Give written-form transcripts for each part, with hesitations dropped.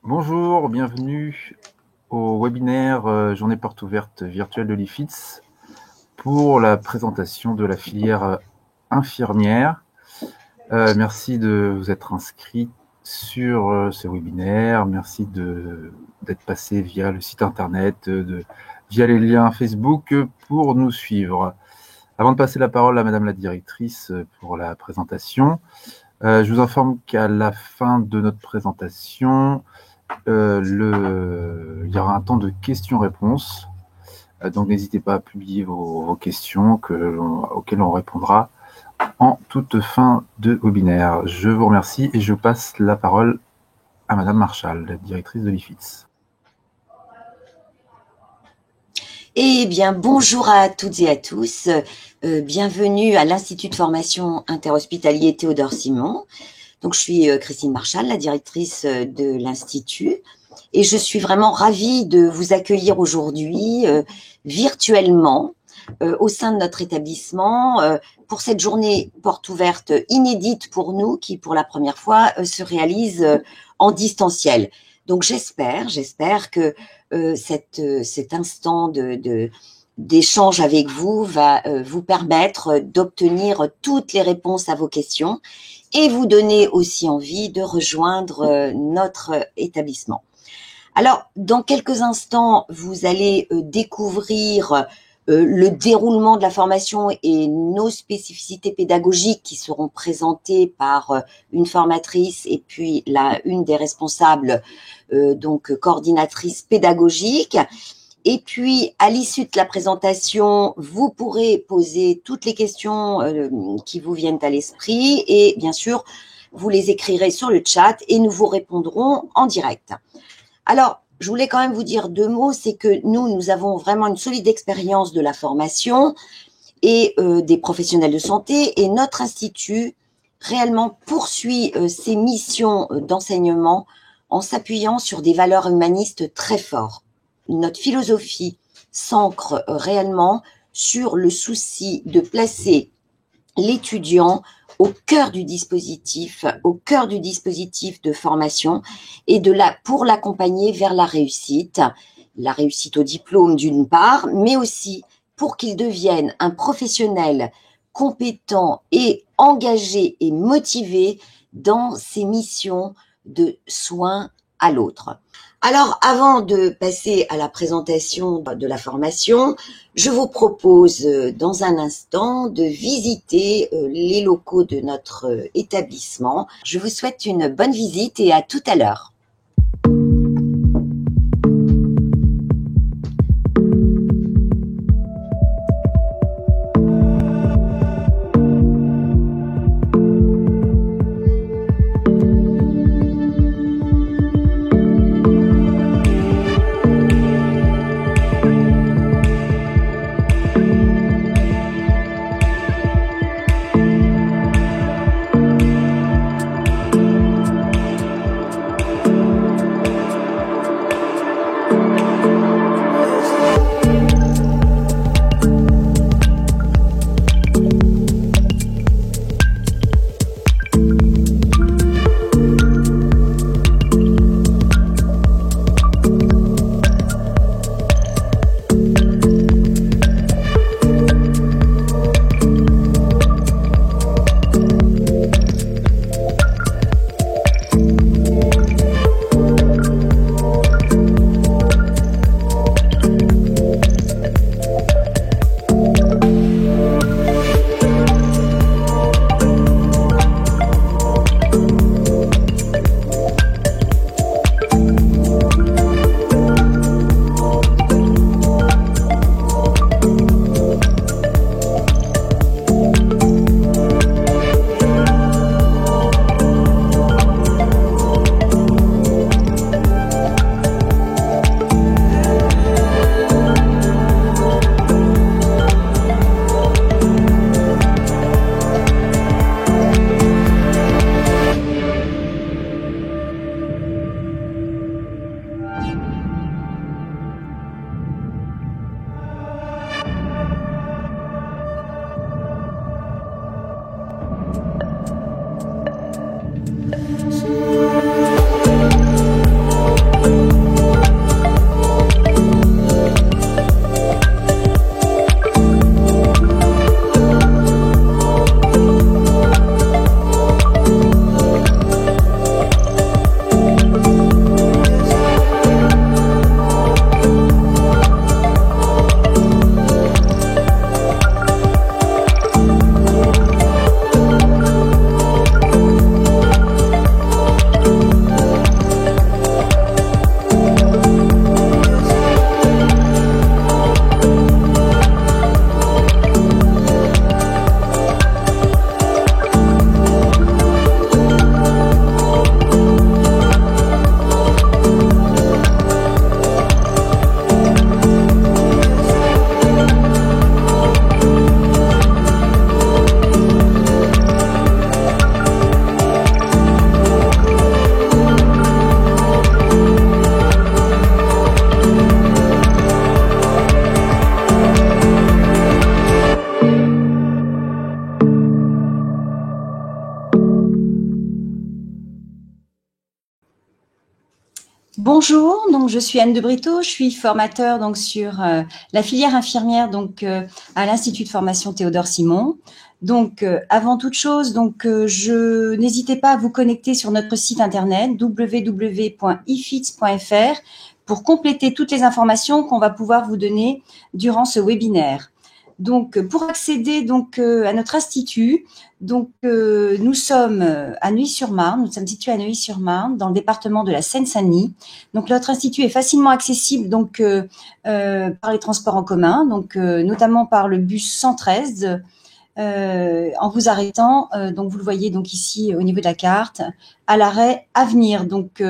Bonjour, bienvenue au webinaire Journée porte ouverte virtuelle de l'IFITS pour la présentation de la filière infirmière. Merci de vous être inscrit sur ce webinaire. Merci d'être passé via le site internet, via les liens Facebook pour nous suivre. Avant de passer la parole à Madame la directrice pour la présentation, je vous informe qu'à la fin de notre présentation, il y aura un temps de questions-réponses. Donc n'hésitez pas à publier vos questions auxquelles on répondra en toute fin de webinaire. Je vous remercie et je passe la parole à Madame Marchal, la directrice de l'IFITS. Eh bien, bonjour à toutes et à tous. Bienvenue à l'Institut de formation interhospitalier Théodore Simon. Donc, je suis Christine Marchal, la directrice de l'Institut, et je suis vraiment ravie de vous accueillir aujourd'hui virtuellement au sein de notre établissement pour cette journée porte ouverte inédite pour nous qui, pour la première fois, se réalise en distanciel. Donc, j'espère que cet instant d'échange avec vous va vous permettre d'obtenir toutes les réponses à vos questions et vous donner aussi envie de rejoindre notre établissement. Alors, dans quelques instants, vous allez découvrir le déroulement de la formation et nos spécificités pédagogiques qui seront présentées par une formatrice et puis une des responsables, donc coordinatrice pédagogique. Et puis, à l'issue de la présentation, vous pourrez poser toutes les questions qui vous viennent à l'esprit et bien sûr, vous les écrirez sur le chat et nous vous répondrons en direct. Alors, je voulais quand même vous dire deux mots, c'est que nous avons vraiment une solide expérience de la formation et des professionnels de santé et notre institut réellement poursuit ses missions d'enseignement en s'appuyant sur des valeurs humanistes très fortes. Notre philosophie s'ancre réellement sur le souci de placer l'étudiant au cœur du dispositif de formation et pour l'accompagner vers la réussite au diplôme d'une part, mais aussi pour qu'il devienne un professionnel compétent et engagé et motivé dans ses missions de soins à l'autre. Alors, avant de passer à la présentation de la formation, je vous propose dans un instant de visiter les locaux de notre établissement. Je vous souhaite une bonne visite et à tout à l'heure. Bonjour, donc je suis Anne de Brito, je suis formateur donc sur la filière infirmière donc à l'Institut de formation Théodore Simon. Donc avant toute chose, donc je n'hésitez pas à vous connecter sur notre site internet www.ifits.fr pour compléter toutes les informations qu'on va pouvoir vous donner durant ce webinaire. Donc pour accéder donc à notre institut, donc nous sommes à Neuilly-sur-Marne, nous sommes situés à Neuilly-sur-Marne dans le département de la Seine-Saint-Denis. Donc notre institut est facilement accessible donc par les transports en commun, donc notamment par le bus 113 en vous arrêtant, donc vous le voyez donc ici au niveau de la carte, à l'arrêt Avenir. Donc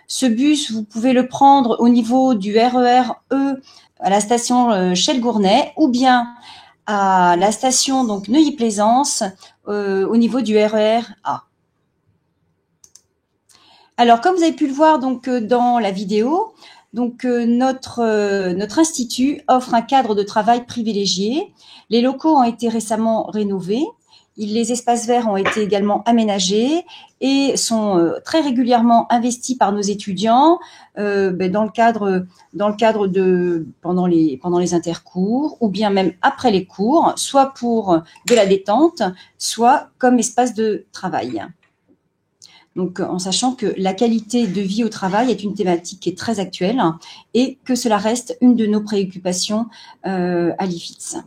ce bus, vous pouvez le prendre au niveau du RER E à la station Chelles-Gournay ou bien à la station donc Neuilly-Plaisance au niveau du RER A. Alors, comme vous avez pu le voir donc dans la vidéo, donc notre institut offre un cadre de travail privilégié. Les locaux ont été récemment rénovés. Les espaces verts ont été également aménagés et sont très régulièrement investis par nos étudiants dans le cadre de pendant les intercours ou bien même après les cours, soit pour de la détente, soit comme espace de travail. Donc, en sachant que la qualité de vie au travail est une thématique qui est très actuelle et que cela reste une de nos préoccupations à l'IFITS.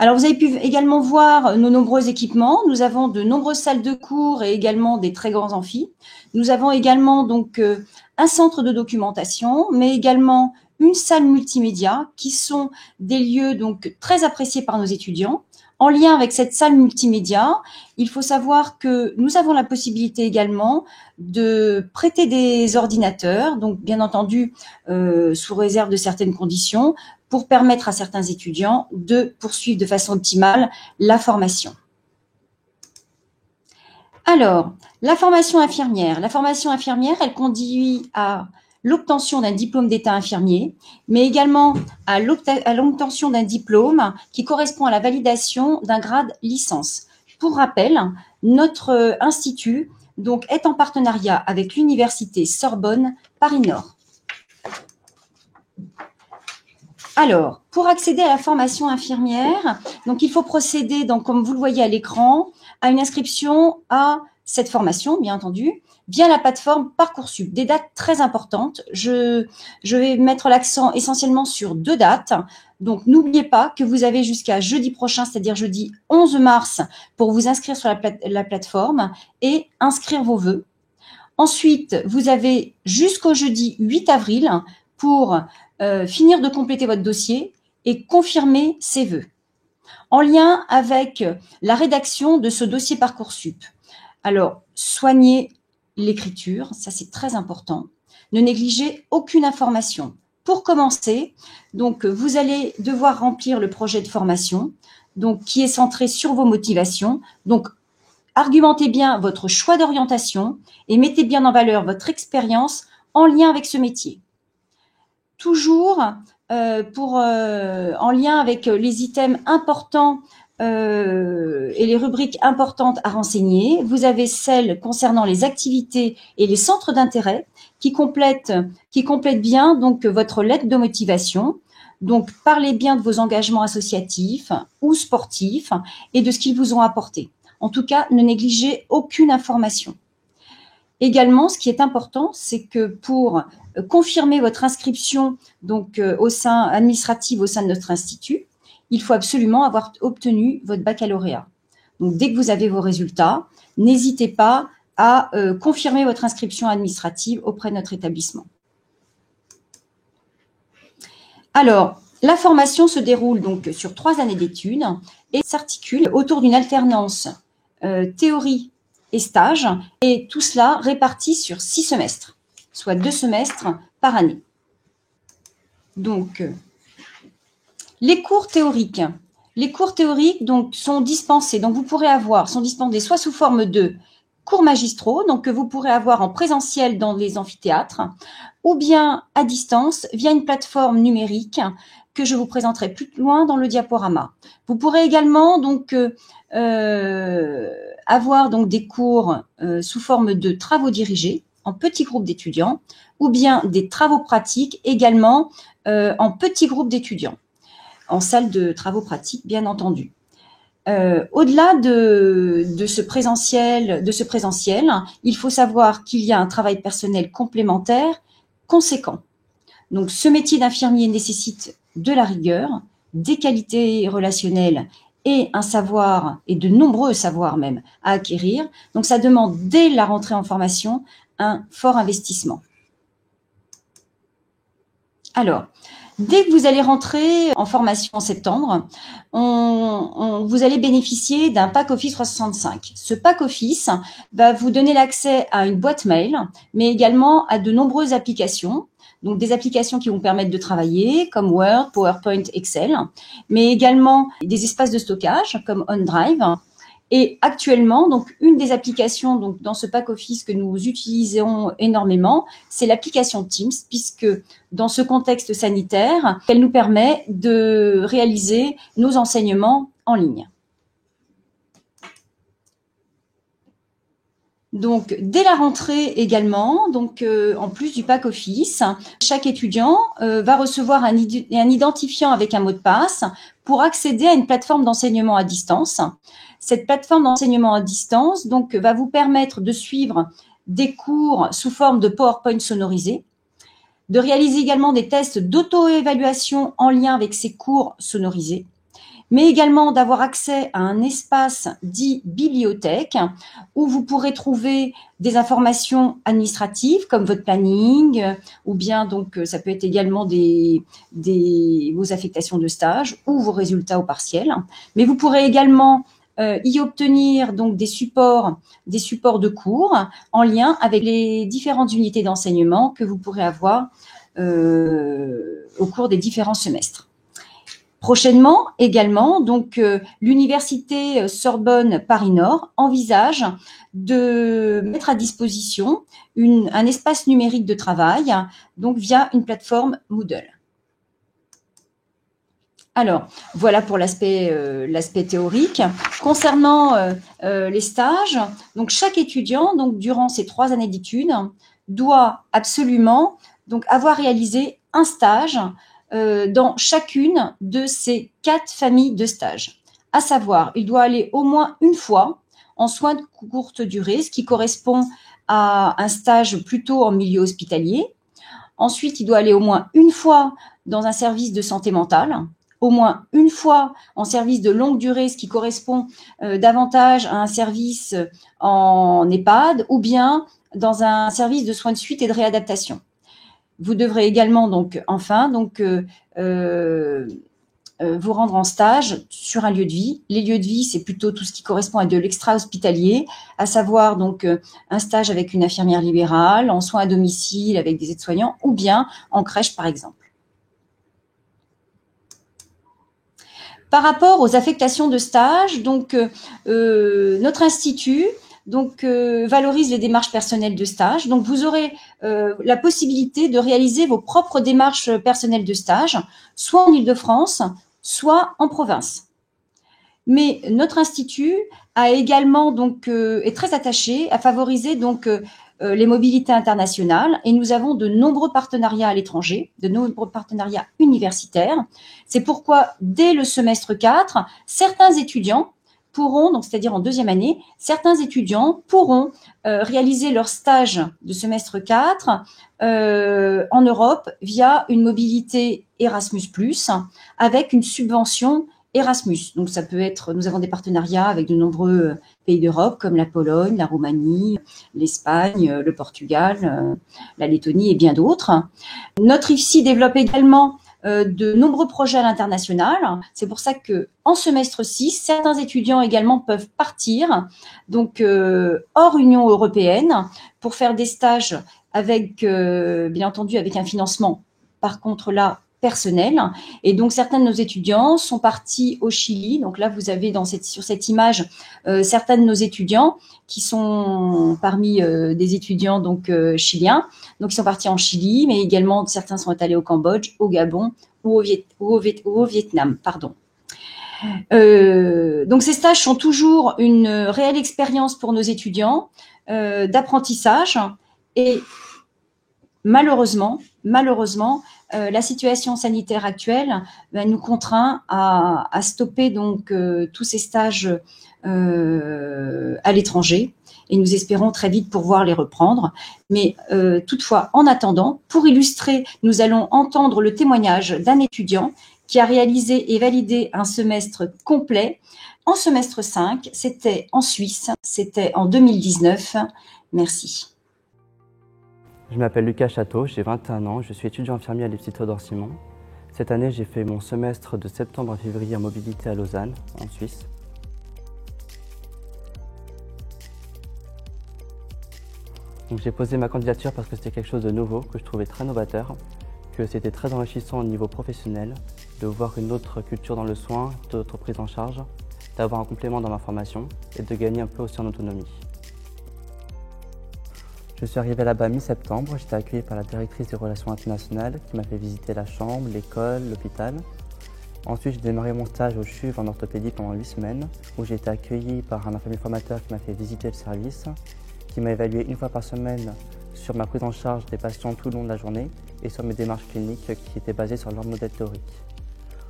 Alors, vous avez pu également voir nos nombreux équipements. Nous avons de nombreuses salles de cours et également des très grands amphis. Nous avons également donc un centre de documentation, mais également une salle multimédia qui sont des lieux donc très appréciés par nos étudiants. En lien avec cette salle multimédia, il faut savoir que nous avons la possibilité également de prêter des ordinateurs, donc bien entendu sous réserve de certaines conditions, pour permettre à certains étudiants de poursuivre de façon optimale la formation. Alors, la formation infirmière. La formation infirmière, elle conduit à l'obtention d'un diplôme d'état infirmier, mais également à l'obtention d'un diplôme qui correspond à la validation d'un grade licence. Pour rappel, notre institut donc, est en partenariat avec l'université Sorbonne Paris-Nord. Alors, pour accéder à la formation infirmière, donc il faut procéder, donc, comme vous le voyez à l'écran, à une inscription à cette formation, bien entendu, via la plateforme Parcoursup. Des dates très importantes. Je vais mettre l'accent essentiellement sur 2 dates. Donc, n'oubliez pas que vous avez jusqu'à jeudi prochain, c'est-à-dire jeudi 11 mars, pour vous inscrire sur la plateforme et inscrire vos vœux. Ensuite, vous avez jusqu'au jeudi 8 avril pour finir de compléter votre dossier et confirmer ses vœux. En lien avec la rédaction de ce dossier Parcoursup. Alors, soignez l'écriture, ça c'est très important. Ne négligez aucune information. Pour commencer, donc vous allez devoir remplir le projet de formation, donc qui est centré sur vos motivations. Donc, argumentez bien votre choix d'orientation et mettez bien en valeur votre expérience en lien avec ce métier. Toujours en lien avec les items importants et les rubriques importantes à renseigner, vous avez celles concernant les activités et les centres d'intérêt qui complètent bien donc votre lettre de motivation. Donc, parlez bien de vos engagements associatifs ou sportifs et de ce qu'ils vous ont apporté. En tout cas, ne négligez aucune information. Également, ce qui est important, c'est que pour confirmer votre inscription donc administrative au sein de notre institut, il faut absolument avoir obtenu votre baccalauréat. Donc, dès que vous avez vos résultats, n'hésitez pas à confirmer votre inscription administrative auprès de notre établissement. Alors, la formation se déroule donc sur 3 années d'études et s'articule autour d'une alternance théorie et stage, et tout cela réparti sur 6 semestres, soit 2 semestres par année. Donc, les cours théoriques. Les cours théoriques donc, sont dispensés, donc vous pourrez sont dispensés soit sous forme de cours magistraux, donc que vous pourrez avoir en présentiel dans les amphithéâtres, ou bien à distance via une plateforme numérique que je vous présenterai plus loin dans le diaporama. Vous pourrez également donc avoir donc des cours sous forme de travaux dirigés, en petits groupes d'étudiants, ou bien des travaux pratiques également en petits groupes d'étudiants, en salle de travaux pratiques, bien entendu. Au-delà de ce présentiel, il faut savoir qu'il y a un travail personnel complémentaire conséquent. Donc, ce métier d'infirmier nécessite de la rigueur, des qualités relationnelles et un savoir, et de nombreux savoirs même, à acquérir. Donc, ça demande, dès la rentrée en formation, un fort investissement. Alors, dès que vous allez rentrer en formation en septembre, vous allez bénéficier d'un pack Office 365. Ce pack Office va vous donner l'accès à une boîte mail, mais également à de nombreuses applications. Donc, des applications qui vont permettre de travailler, comme Word, PowerPoint, Excel, mais également des espaces de stockage, comme OneDrive. Et actuellement, donc, une des applications donc, dans ce pack Office que nous utilisons énormément, c'est l'application Teams, puisque dans ce contexte sanitaire, elle nous permet de réaliser nos enseignements en ligne. Donc, dès la rentrée également, donc en plus du pack Office, chaque étudiant va recevoir un identifiant avec un mot de passe pour accéder à une plateforme d'enseignement à distance. Cette plateforme d'enseignement à distance donc va vous permettre de suivre des cours sous forme de PowerPoint sonorisé, de réaliser également des tests d'auto-évaluation en lien avec ces cours sonorisés, mais également d'avoir accès à un espace dit bibliothèque où vous pourrez trouver des informations administratives comme votre planning ou bien donc ça peut être également vos affectations de stage ou vos résultats au partiel. Mais vous pourrez également y obtenir donc des supports de cours en lien avec les différentes unités d'enseignement que vous pourrez avoir au cours des différents semestres. Prochainement également, donc l'université Sorbonne Paris Nord envisage de mettre à disposition un espace numérique de travail, donc via une plateforme Moodle. Alors, voilà pour l'aspect théorique. Concernant les stages, donc chaque étudiant, donc durant ces 3 années d'études, doit absolument donc avoir réalisé un stage dans chacune de ces 4 familles de stages. À savoir, il doit aller au moins une fois en soins de courte durée, ce qui correspond à un stage plutôt en milieu hospitalier. Ensuite, il doit aller au moins une fois dans un service de santé mentale, au moins une fois en service de longue durée, ce qui correspond davantage à un service en EHPAD ou bien dans un service de soins de suite et de réadaptation. Vous devrez également donc enfin donc vous rendre en stage sur un lieu de vie. Les lieux de vie, c'est plutôt tout ce qui correspond à de l'extra-hospitalier, à savoir donc un stage avec une infirmière libérale, en soins à domicile avec des aides-soignants ou bien en crèche par exemple. Par rapport aux affectations de stage, donc notre institut valorise les démarches personnelles de stage. Donc, vous aurez la possibilité de réaliser vos propres démarches personnelles de stage, soit en Île-de-France, soit en province. Mais notre institut a également est très attaché à favoriser les mobilités internationales et nous avons de nombreux partenariats à l'étranger, de nombreux partenariats universitaires. C'est pourquoi, dès le semestre 4, certains étudiants pourront, donc c'est-à-dire en 2e année, certains étudiants pourront réaliser leur stage de semestre 4 en Europe via une mobilité Erasmus+, avec une subvention Erasmus. Donc ça peut être, nous avons des partenariats avec de nombreux pays d'Europe comme la Pologne, la Roumanie, l'Espagne, le Portugal, la Lettonie et bien d'autres. Notre IFSI développe également de nombreux projets à l'international. C'est pour ça que en semestre 6, certains étudiants également peuvent partir donc hors Union européenne pour faire des stages avec bien entendu avec un financement par contre là personnel. Et donc certains de nos étudiants sont partis au Chili. Donc là vous avez sur cette image certains de nos étudiants qui sont parmi des étudiants donc chiliens. Donc ils sont partis en Chili, mais également certains sont allés au Cambodge, au Gabon ou au Vietnam, pardon. Donc ces stages sont toujours une réelle expérience pour nos étudiants d'apprentissage Et malheureusement, la situation sanitaire actuelle nous contraint à stopper donc tous ces stages à l'étranger. Et nous espérons très vite pouvoir les reprendre. Mais toutefois, en attendant, pour illustrer, nous allons entendre le témoignage d'un étudiant qui a réalisé et validé un semestre complet. En semestre 5, c'était en Suisse, c'était en 2019. Merci. Je m'appelle Lucas Château, j'ai 21 ans, je suis étudiant infirmier à l'IFSI Théodore Simon. Cette année, j'ai fait mon semestre de septembre à février en mobilité à Lausanne, en Suisse. J'ai posé ma candidature parce que c'était quelque chose de nouveau, que je trouvais très novateur, que c'était très enrichissant au niveau professionnel, de voir une autre culture dans le soin, d'autres prises en charge, d'avoir un complément dans ma formation et de gagner un peu aussi en autonomie. Je suis arrivé là-bas mi-septembre, j'étais accueilli par la directrice des relations internationales qui m'a fait visiter la chambre, l'école, l'hôpital. Ensuite, j'ai démarré mon stage au CHUV en orthopédie pendant 8 semaines, où j'ai été accueilli par un infirmier formateur qui m'a fait visiter le service, qui m'a évalué une fois par semaine sur ma prise en charge des patients tout le long de la journée et sur mes démarches cliniques qui étaient basées sur leur modèle théorique.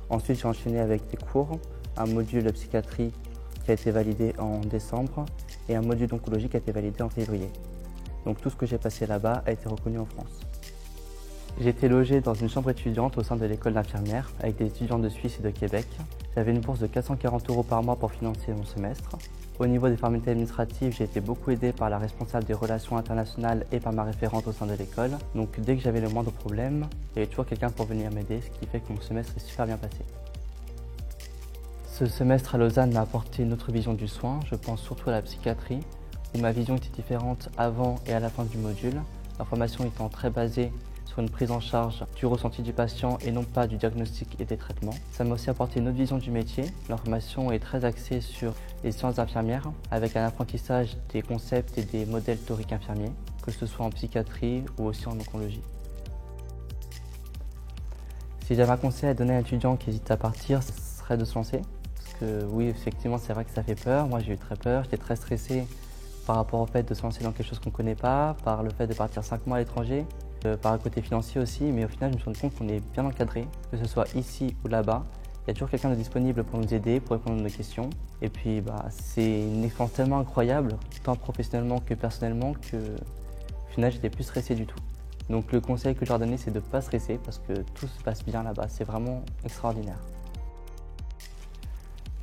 Ensuite, j'ai enchaîné avec des cours, un module de psychiatrie qui a été validé en décembre et un module d'oncologie qui a été validé en février. Donc tout ce que j'ai passé là-bas a été reconnu en France. J'ai été logé dans une chambre étudiante au sein de l'école d'infirmière avec des étudiants de Suisse et de Québec. J'avais une bourse de 440 € par mois pour financer mon semestre. Au niveau des formalités administratives, j'ai été beaucoup aidé par la responsable des relations internationales et par ma référente au sein de l'école. Donc dès que j'avais le moindre problème, il y avait toujours quelqu'un pour venir m'aider, ce qui fait que mon semestre est super bien passé. Ce semestre à Lausanne m'a apporté une autre vision du soin, je pense surtout à la psychiatrie, où ma vision était différente avant et à la fin du module, la formation étant très basée sur une prise en charge du ressenti du patient et non pas du diagnostic et des traitements. Ça m'a aussi apporté une autre vision du métier. La formation est très axée sur les sciences infirmières, avec un apprentissage des concepts et des modèles théoriques infirmiers, que ce soit en psychiatrie ou aussi en oncologie. Si j'avais un conseil à donner à un étudiant qui hésite à partir, ce serait de se lancer. Parce que oui, effectivement, c'est vrai que ça fait peur. Moi, j'ai eu très peur, j'étais très stressé par rapport au fait de se lancer dans quelque chose qu'on ne connaît pas, par le fait de partir 5 mois à l'étranger, par le côté financier aussi, mais au final je me suis rendu compte qu'on est bien encadré, que ce soit ici ou là-bas. Il y a toujours quelqu'un de disponible pour nous aider, pour répondre à nos questions. Et puis c'est une expérience tellement incroyable, tant professionnellement que personnellement, que au final j'étais plus stressé du tout. Donc le conseil que je leur donnais, c'est de ne pas stresser parce que tout se passe bien là-bas, c'est vraiment extraordinaire.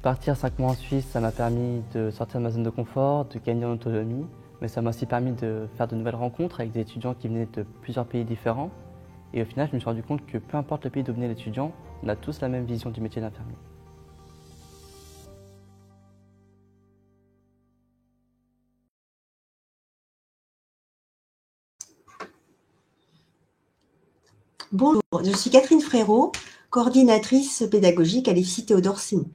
Partir 5 mois en Suisse, ça m'a permis de sortir de ma zone de confort, de gagner en autonomie, mais ça m'a aussi permis de faire de nouvelles rencontres avec des étudiants qui venaient de plusieurs pays différents. Et au final, je me suis rendu compte que peu importe le pays d'où venait l'étudiant, on a tous la même vision du métier d'infirmier. Bonjour, je suis Catherine Frérot, coordinatrice pédagogique à l'IFSI Théodore Simon.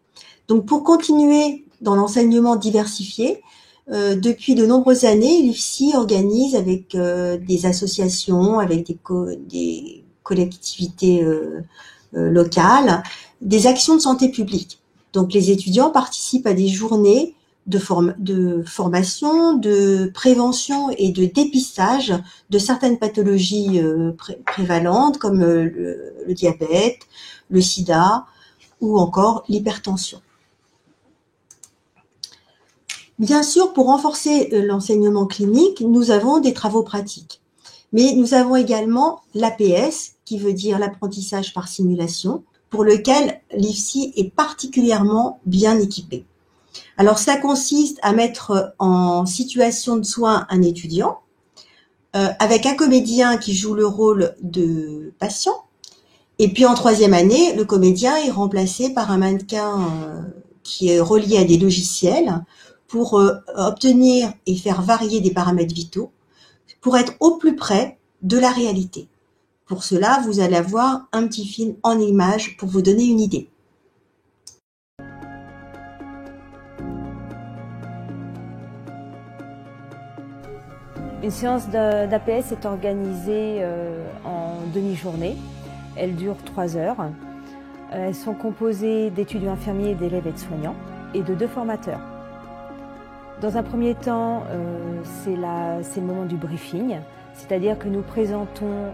Donc pour continuer dans l'enseignement diversifié, depuis de nombreuses années, l'IFSI organise avec des associations, avec des collectivités locales, des actions de santé publique. Donc les étudiants participent à des journées de formation, de prévention et de dépistage de certaines pathologies prévalentes comme le diabète, le sida ou encore l'hypertension. Bien sûr, pour renforcer l'enseignement clinique, nous avons des travaux pratiques. Mais nous avons également l'APS, qui veut dire l'apprentissage par simulation, pour lequel l'IFSI est particulièrement bien équipé. Alors, ça consiste à mettre en situation de soin un étudiant, avec un comédien qui joue le rôle de patient. Et puis, en 3e année, le comédien est remplacé par un mannequin qui est relié à des logiciels pour obtenir et faire varier des paramètres vitaux, pour être au plus près de la réalité. Pour cela, vous allez avoir un petit film en images pour vous donner une idée. Une séance d'APS est organisée en demi-journée. Elle dure 3 heures. Elles sont composées d'étudiants infirmiers, d'élèves aides-soignants et de 2 formateurs. Dans un premier temps, c'est le moment du briefing. c'est-à-dire que nous présentons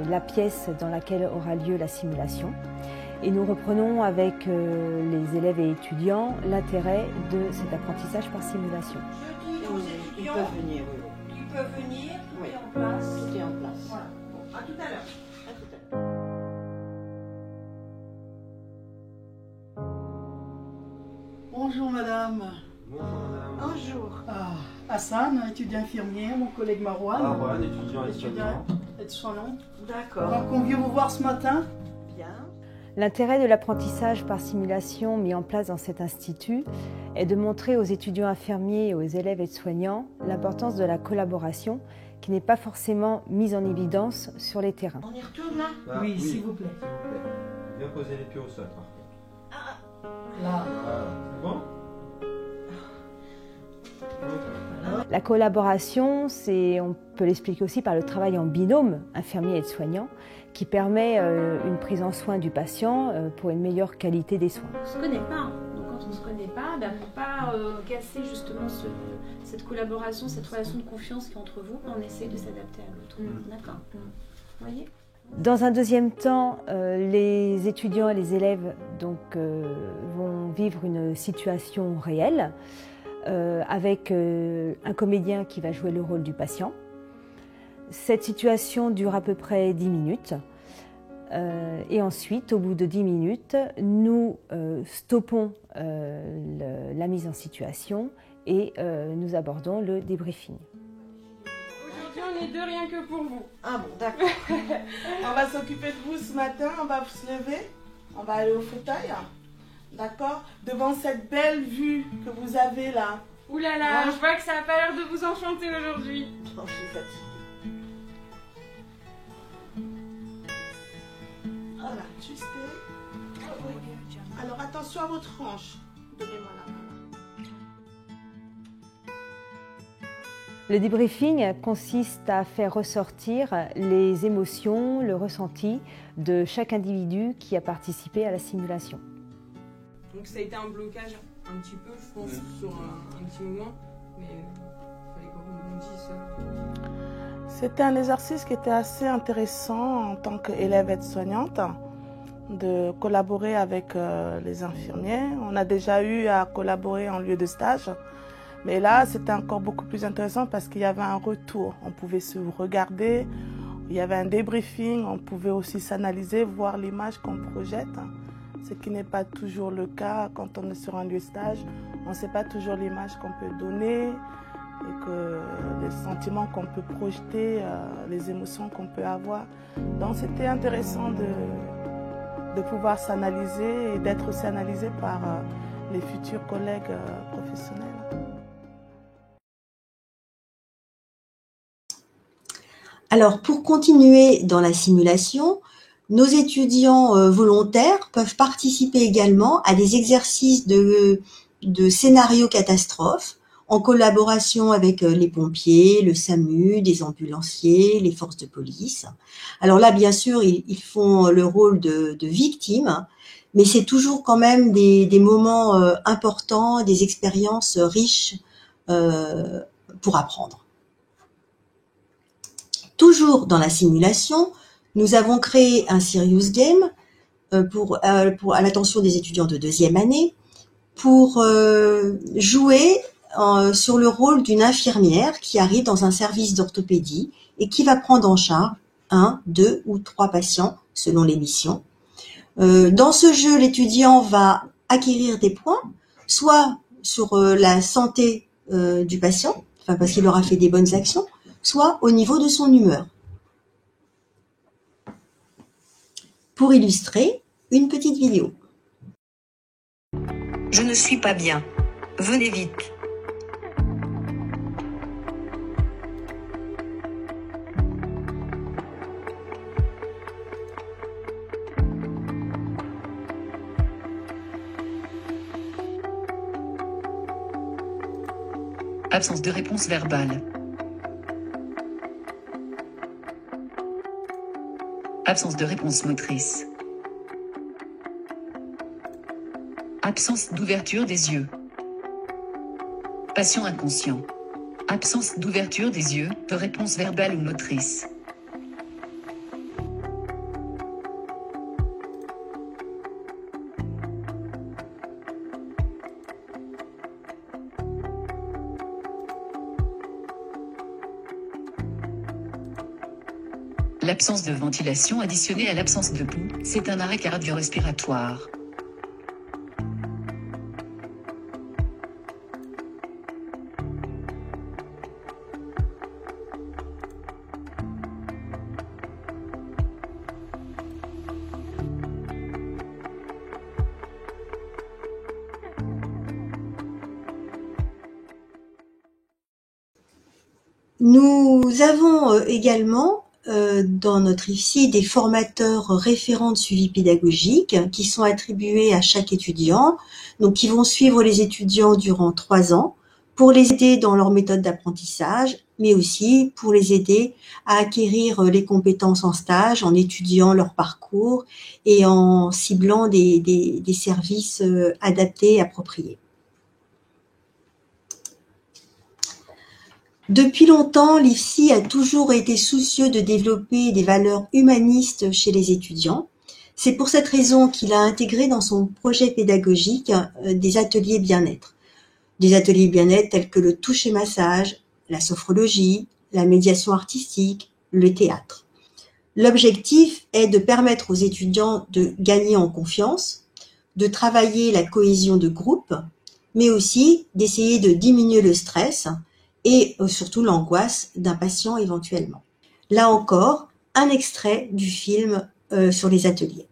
la pièce dans laquelle aura lieu la simulation et nous reprenons avec les élèves et étudiants l'intérêt de cet apprentissage par simulation. Ils peuvent venir, oui. Ils peuvent venir, tout est en place. Tout est en place. Voilà. Bon, à tout à l'heure. À tout à l'heure. Bonjour madame. Bonjour madame. Bonjour. Hassan, étudiant infirmier, mon collègue Marouane. Marouane, étudiant aide-soignant. D'accord. Donc on vient vous voir ce matin. Bien. L'intérêt de l'apprentissage par simulation mis en place dans cet institut est de montrer aux étudiants infirmiers et aux élèves aides-soignants l'importance de la collaboration qui n'est pas forcément mise en évidence sur les terrains. On y retourne là? Oui, s'il vous plaît. Bien poser les pieds au sol par contre. Là. C'est bon? La collaboration, on peut l'expliquer aussi par le travail en binôme infirmier et aide-soignant qui permet une prise en soin du patient pour une meilleure qualité des soins. On ne se connaît pas, donc quand on ne se connaît pas, pour ne pas casser justement cette collaboration, cette relation de confiance qui est entre vous, on essaie de s'adapter à l'autre. D'accord. Vous voyez? Dans un deuxième temps, les étudiants et les élèves vont vivre une situation réelle avec un comédien qui va jouer le rôle du patient. Cette situation dure à peu près 10 minutes et ensuite, au bout de 10 minutes, nous stoppons la mise en situation et nous abordons le débriefing. Aujourd'hui, on est deux rien que pour vous. Ah bon, d'accord. On va s'occuper de vous ce matin, on va se lever, on va aller au fauteuil, d'accord? Devant cette belle vue que vous avez là. Ouh là là, je vois que ça n'a pas l'air de vous enchanter aujourd'hui. Non, je suis fatiguée. Voilà, juste. Alors attention à votre hanche. Donnez-moi la main. Le débriefing consiste à faire ressortir les émotions, le ressenti de chaque individu qui a participé à la simulation. Donc ça a été un blocage un petit peu, je pense, sur un petit moment, mais il fallait pas qu'on me dise ça. C'était un exercice qui était assez intéressant en tant qu'élève aide-soignante, de collaborer avec les infirmiers. On a déjà eu à collaborer en lieu de stage, mais là c'était encore beaucoup plus intéressant parce qu'il y avait un retour. On pouvait se regarder, il y avait un débriefing, on pouvait aussi s'analyser, voir l'image qu'on projette. Ce qui n'est pas toujours le cas quand on est sur un lieu de stage. On ne sait pas toujours l'image qu'on peut donner et que les sentiments qu'on peut projeter, les émotions qu'on peut avoir. Donc c'était intéressant de pouvoir s'analyser et d'être aussi analysé par les futurs collègues professionnels. Alors, pour continuer dans la simulation, nos étudiants volontaires peuvent participer également à des exercices de scénarios catastrophes en collaboration avec les pompiers, le SAMU, des ambulanciers, les forces de police. Alors là, bien sûr, ils font le rôle de victimes, mais c'est toujours quand même des moments importants, des expériences riches pour apprendre. Toujours dans la simulation, nous avons créé un serious game à l'attention des étudiants de deuxième année pour jouer sur le rôle d'une infirmière qui arrive dans un service d'orthopédie et qui va prendre en charge 1, 2 ou 3 patients selon les missions. Dans ce jeu, l'étudiant va acquérir des points, soit sur la santé du patient, enfin parce qu'il aura fait des bonnes actions, soit au niveau de son humeur. Pour illustrer, une petite vidéo. Je ne suis pas bien. Venez vite. Absence de réponse verbale. Absence de réponse motrice. Absence d'ouverture des yeux. Patient inconscient. Absence d'ouverture des yeux, de réponse verbale ou motrice. L'absence de ventilation additionnée à l'absence de pouls, c'est un arrêt cardio-respiratoire. Nous avons également dans notre IFSI des formateurs référents de suivi pédagogique qui sont attribués à chaque étudiant, donc qui vont suivre les étudiants durant 3 ans pour les aider dans leur méthode d'apprentissage, mais aussi pour les aider à acquérir les compétences en stage, en étudiant leur parcours et en ciblant des services adaptés et appropriés. Depuis longtemps, l'IFSI a toujours été soucieux de développer des valeurs humanistes chez les étudiants. C'est pour cette raison qu'il a intégré dans son projet pédagogique des ateliers bien-être. Des ateliers bien-être tels que le toucher-massage, la sophrologie, la médiation artistique, le théâtre. L'objectif est de permettre aux étudiants de gagner en confiance, de travailler la cohésion de groupe, mais aussi d'essayer de diminuer le stress et surtout l'angoisse d'un patient éventuellement. Là encore, un extrait du film sur les ateliers.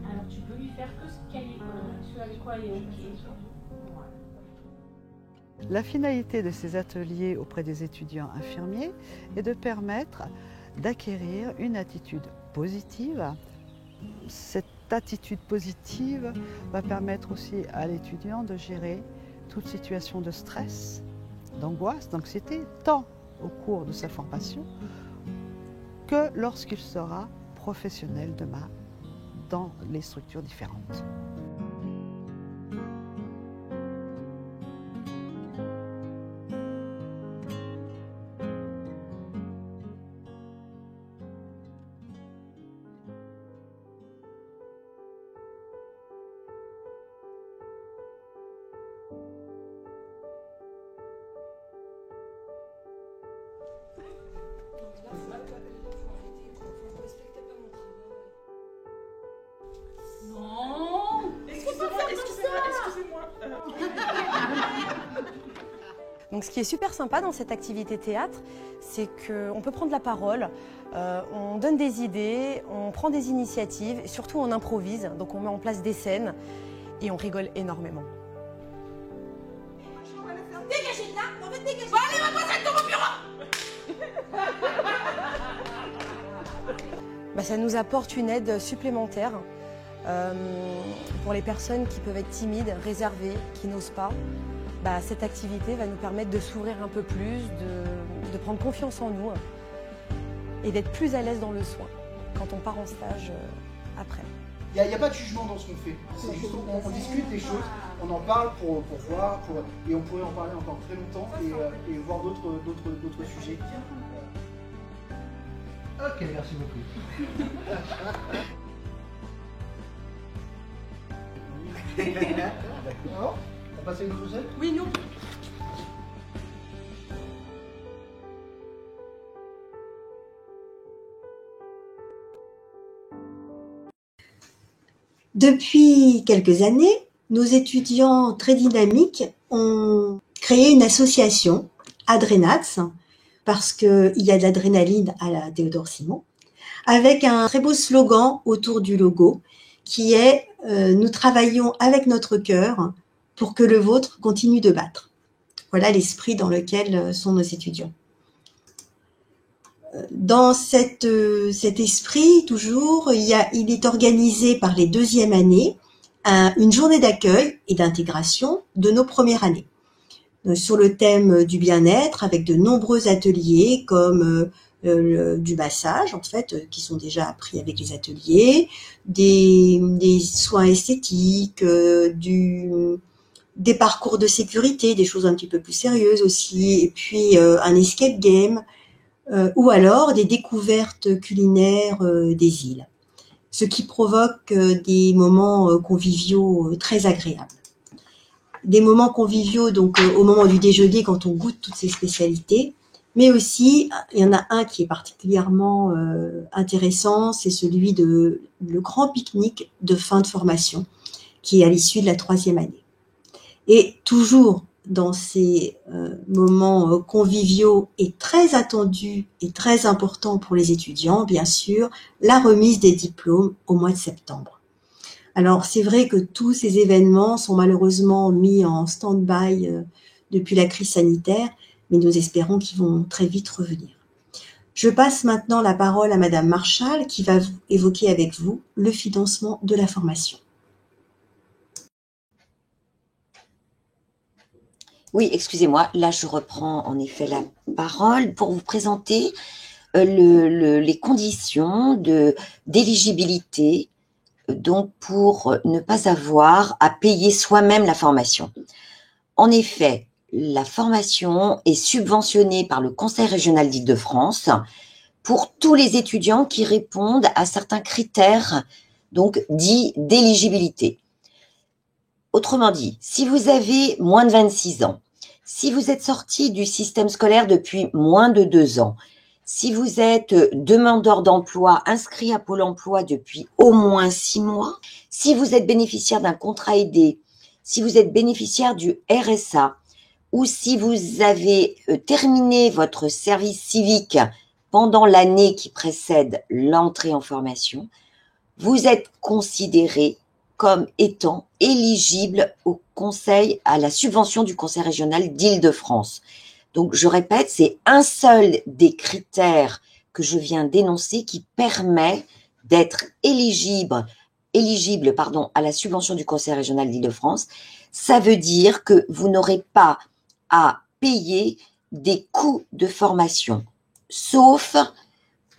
Alors tu peux lui faire que ce qu'elle est, ce avec quoi elle est OK. La finalité de ces ateliers auprès des étudiants infirmiers est de permettre d'acquérir une attitude positive. Cette attitude positive va permettre aussi à l'étudiant de gérer toute situation de stress, d'angoisse, d'anxiété, tant au cours de sa formation que lorsqu'il sera professionnel demain dans les structures différentes. Non, excusez-moi. Donc ce qui est super sympa dans cette activité théâtre, c'est qu'on peut prendre la parole, on donne des idées, on prend des initiatives, et surtout on improvise, donc on met en place des scènes et on rigole énormément. Dégagez de là, on va dégager. Bon, allez, mademoiselle, dans mon bureau. Ça nous apporte une aide supplémentaire pour les personnes qui peuvent être timides, réservées, qui n'osent pas. Cette activité va nous permettre de s'ouvrir un peu plus, de prendre confiance en nous et d'être plus à l'aise dans le soin quand on part en stage après. Il n'y a pas de jugement dans ce qu'on fait. C'est juste on discute des choses, on en parle pour voir, et on pourrait en parler encore très longtemps et voir d'autres sujets. Ok, merci beaucoup. D'accord. On va passer une chaussette? Oui, non. Depuis quelques années, nos étudiants très dynamiques ont créé une association, Adrenax, parce qu'il y a de l'adrénaline à la Théodore Simon, avec un très beau slogan autour du logo qui est « Nous travaillons avec notre cœur pour que le vôtre continue de battre ». Voilà l'esprit dans lequel sont nos étudiants. Dans cet esprit, toujours, il est organisé par les 2e années une journée d'accueil et d'intégration de nos premières années. Sur le thème du bien-être, avec de nombreux ateliers comme du massage, en fait, qui sont déjà appris avec les ateliers, des soins esthétiques, des parcours de sécurité, des choses un petit peu plus sérieuses aussi, et puis un escape game, ou alors des découvertes culinaires des îles, ce qui provoque des moments conviviaux très agréables. Des moments conviviaux donc au moment du déjeuner quand on goûte toutes ces spécialités, mais aussi il y en a un qui est particulièrement intéressant, c'est celui de le grand pique-nique de fin de formation qui est à l'issue de la 3e année. Et toujours dans ces moments conviviaux et très attendus et très importants pour les étudiants, bien sûr, la remise des diplômes au mois de septembre. Alors, c'est vrai que tous ces événements sont malheureusement mis en stand-by depuis la crise sanitaire, mais nous espérons qu'ils vont très vite revenir. Je passe maintenant la parole à Madame Marchal qui va évoquer avec vous le financement de la formation. Oui, excusez-moi, là je reprends en effet la parole pour vous présenter les conditions d'éligibilité donc pour ne pas avoir à payer soi-même la formation. En effet, la formation est subventionnée par le Conseil régional d'Île-de-France pour tous les étudiants qui répondent à certains critères donc dits d'éligibilité. Autrement dit, si vous avez moins de 26 ans, si vous êtes sorti du système scolaire depuis moins de 2 ans, si vous êtes demandeur d'emploi inscrit à Pôle emploi depuis au moins 6 mois, si vous êtes bénéficiaire d'un contrat aidé, si vous êtes bénéficiaire du RSA ou si vous avez terminé votre service civique pendant l'année qui précède l'entrée en formation, vous êtes considéré comme étant éligible au conseil, à la subvention du Conseil régional d'Île-de-France. Donc, je répète, c'est un seul des critères que je viens d'énoncer qui permet d'être éligible à la subvention du Conseil régional d'Île-de-France. Ça veut dire que vous n'aurez pas à payer des coûts de formation, sauf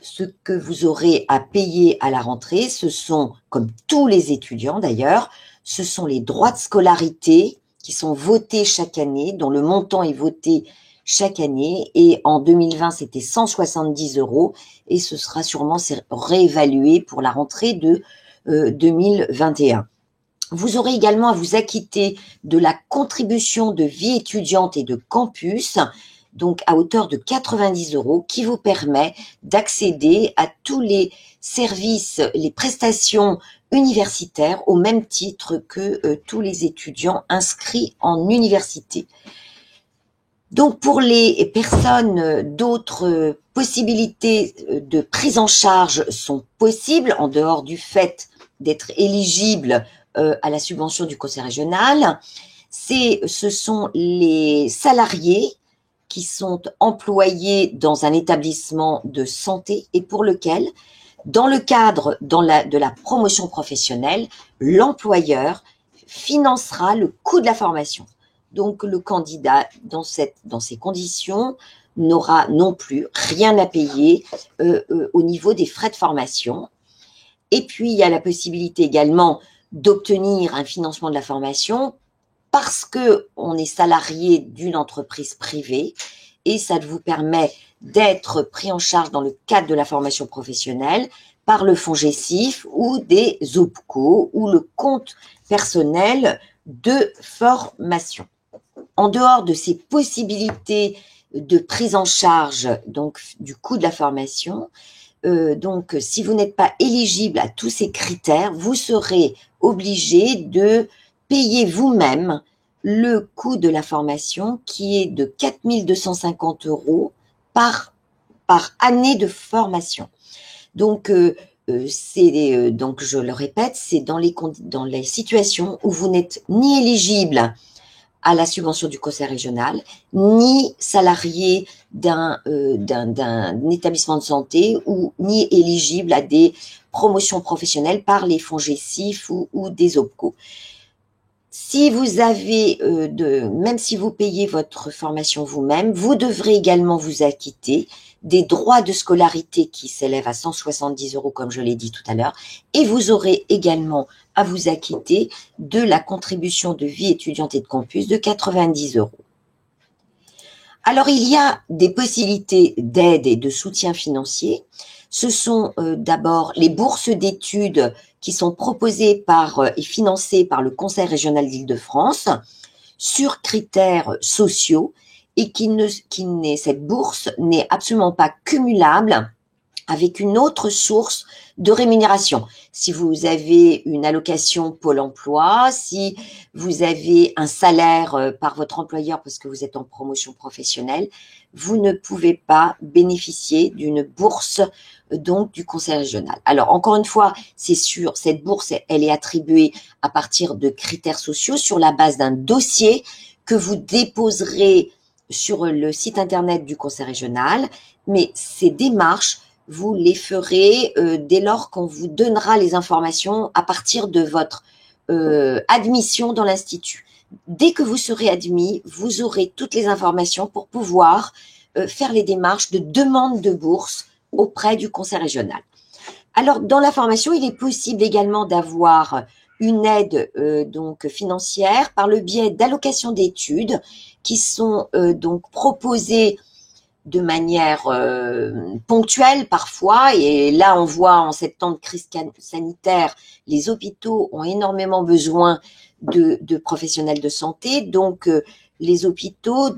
ce que vous aurez à payer à la rentrée. Ce sont, comme tous les étudiants d'ailleurs, ce sont les droits de scolarité qui sont votés chaque année, dont le montant est voté chaque année, et en 2020 c'était 170 € et ce sera sûrement réévalué pour la rentrée de 2021. Vous aurez également à vous acquitter de la contribution de vie étudiante et de campus, donc à hauteur de 90 € qui vous permet d'accéder à tous les services, les prestations universitaires au même titre que tous les étudiants inscrits en université. Donc, pour les personnes, d'autres possibilités de prise en charge sont possibles, en dehors du fait d'être éligible à la subvention du Conseil régional. Ce sont les salariés qui sont employés dans un établissement de santé et pour lequel, dans le cadre de la promotion professionnelle, l'employeur financera le coût de la formation. Donc, le candidat, dans ces conditions, n'aura non plus rien à payer au niveau des frais de formation. Et puis, il y a la possibilité également d'obtenir un financement de la formation parce qu'on est salarié d'une entreprise privée et ça vous permet d'être pris en charge dans le cadre de la formation professionnelle par le FONGECIF ou des OPCO ou le compte personnel de formation. En dehors de ces possibilités de prise en charge donc du coût de la formation, donc si vous n'êtes pas éligible à tous ces critères, vous serez obligé de payer vous-même le coût de la formation qui est de 4 250 € par année de formation. Donc, donc je le répète, c'est dans les situations où vous n'êtes ni éligible à la subvention du Conseil régional, ni salarié d'un établissement de santé ou ni éligible à des promotions professionnelles par les FONGECIF ou des OPCO. Si vous avez, même si vous payez votre formation vous-même, vous devrez également vous acquitter des droits de scolarité qui s'élèvent à 170 €, comme je l'ai dit tout à l'heure, et vous aurez également à vous acquitter de la contribution de vie étudiante et de campus de 90 €. Alors, il y a des possibilités d'aide et de soutien financier. Ce sont d'abord les bourses d'études qui sont proposées et financées par le Conseil régional d'Île-de-France sur critères sociaux et cette bourse n'est absolument pas cumulable avec une autre source de rémunération. Si vous avez une allocation Pôle emploi, si vous avez un salaire par votre employeur parce que vous êtes en promotion professionnelle, vous ne pouvez pas bénéficier d'une bourse donc du Conseil régional. Alors encore une fois, c'est sûr, cette bourse, elle est attribuée à partir de critères sociaux sur la base d'un dossier que vous déposerez sur le site internet du Conseil régional, mais ces démarches, vous les ferez dès lors qu'on vous donnera les informations à partir de votre admission dans l'Institut. Dès que vous serez admis, vous aurez toutes les informations pour pouvoir faire les démarches de demande de bourse auprès du Conseil régional. Alors, dans la formation, il est possible également d'avoir une aide donc financière par le biais d'allocations d'études qui sont donc proposées de manière ponctuelle parfois, et là on voit en cette temps de crise sanitaire, les hôpitaux ont énormément besoin de professionnels de santé, donc les hôpitaux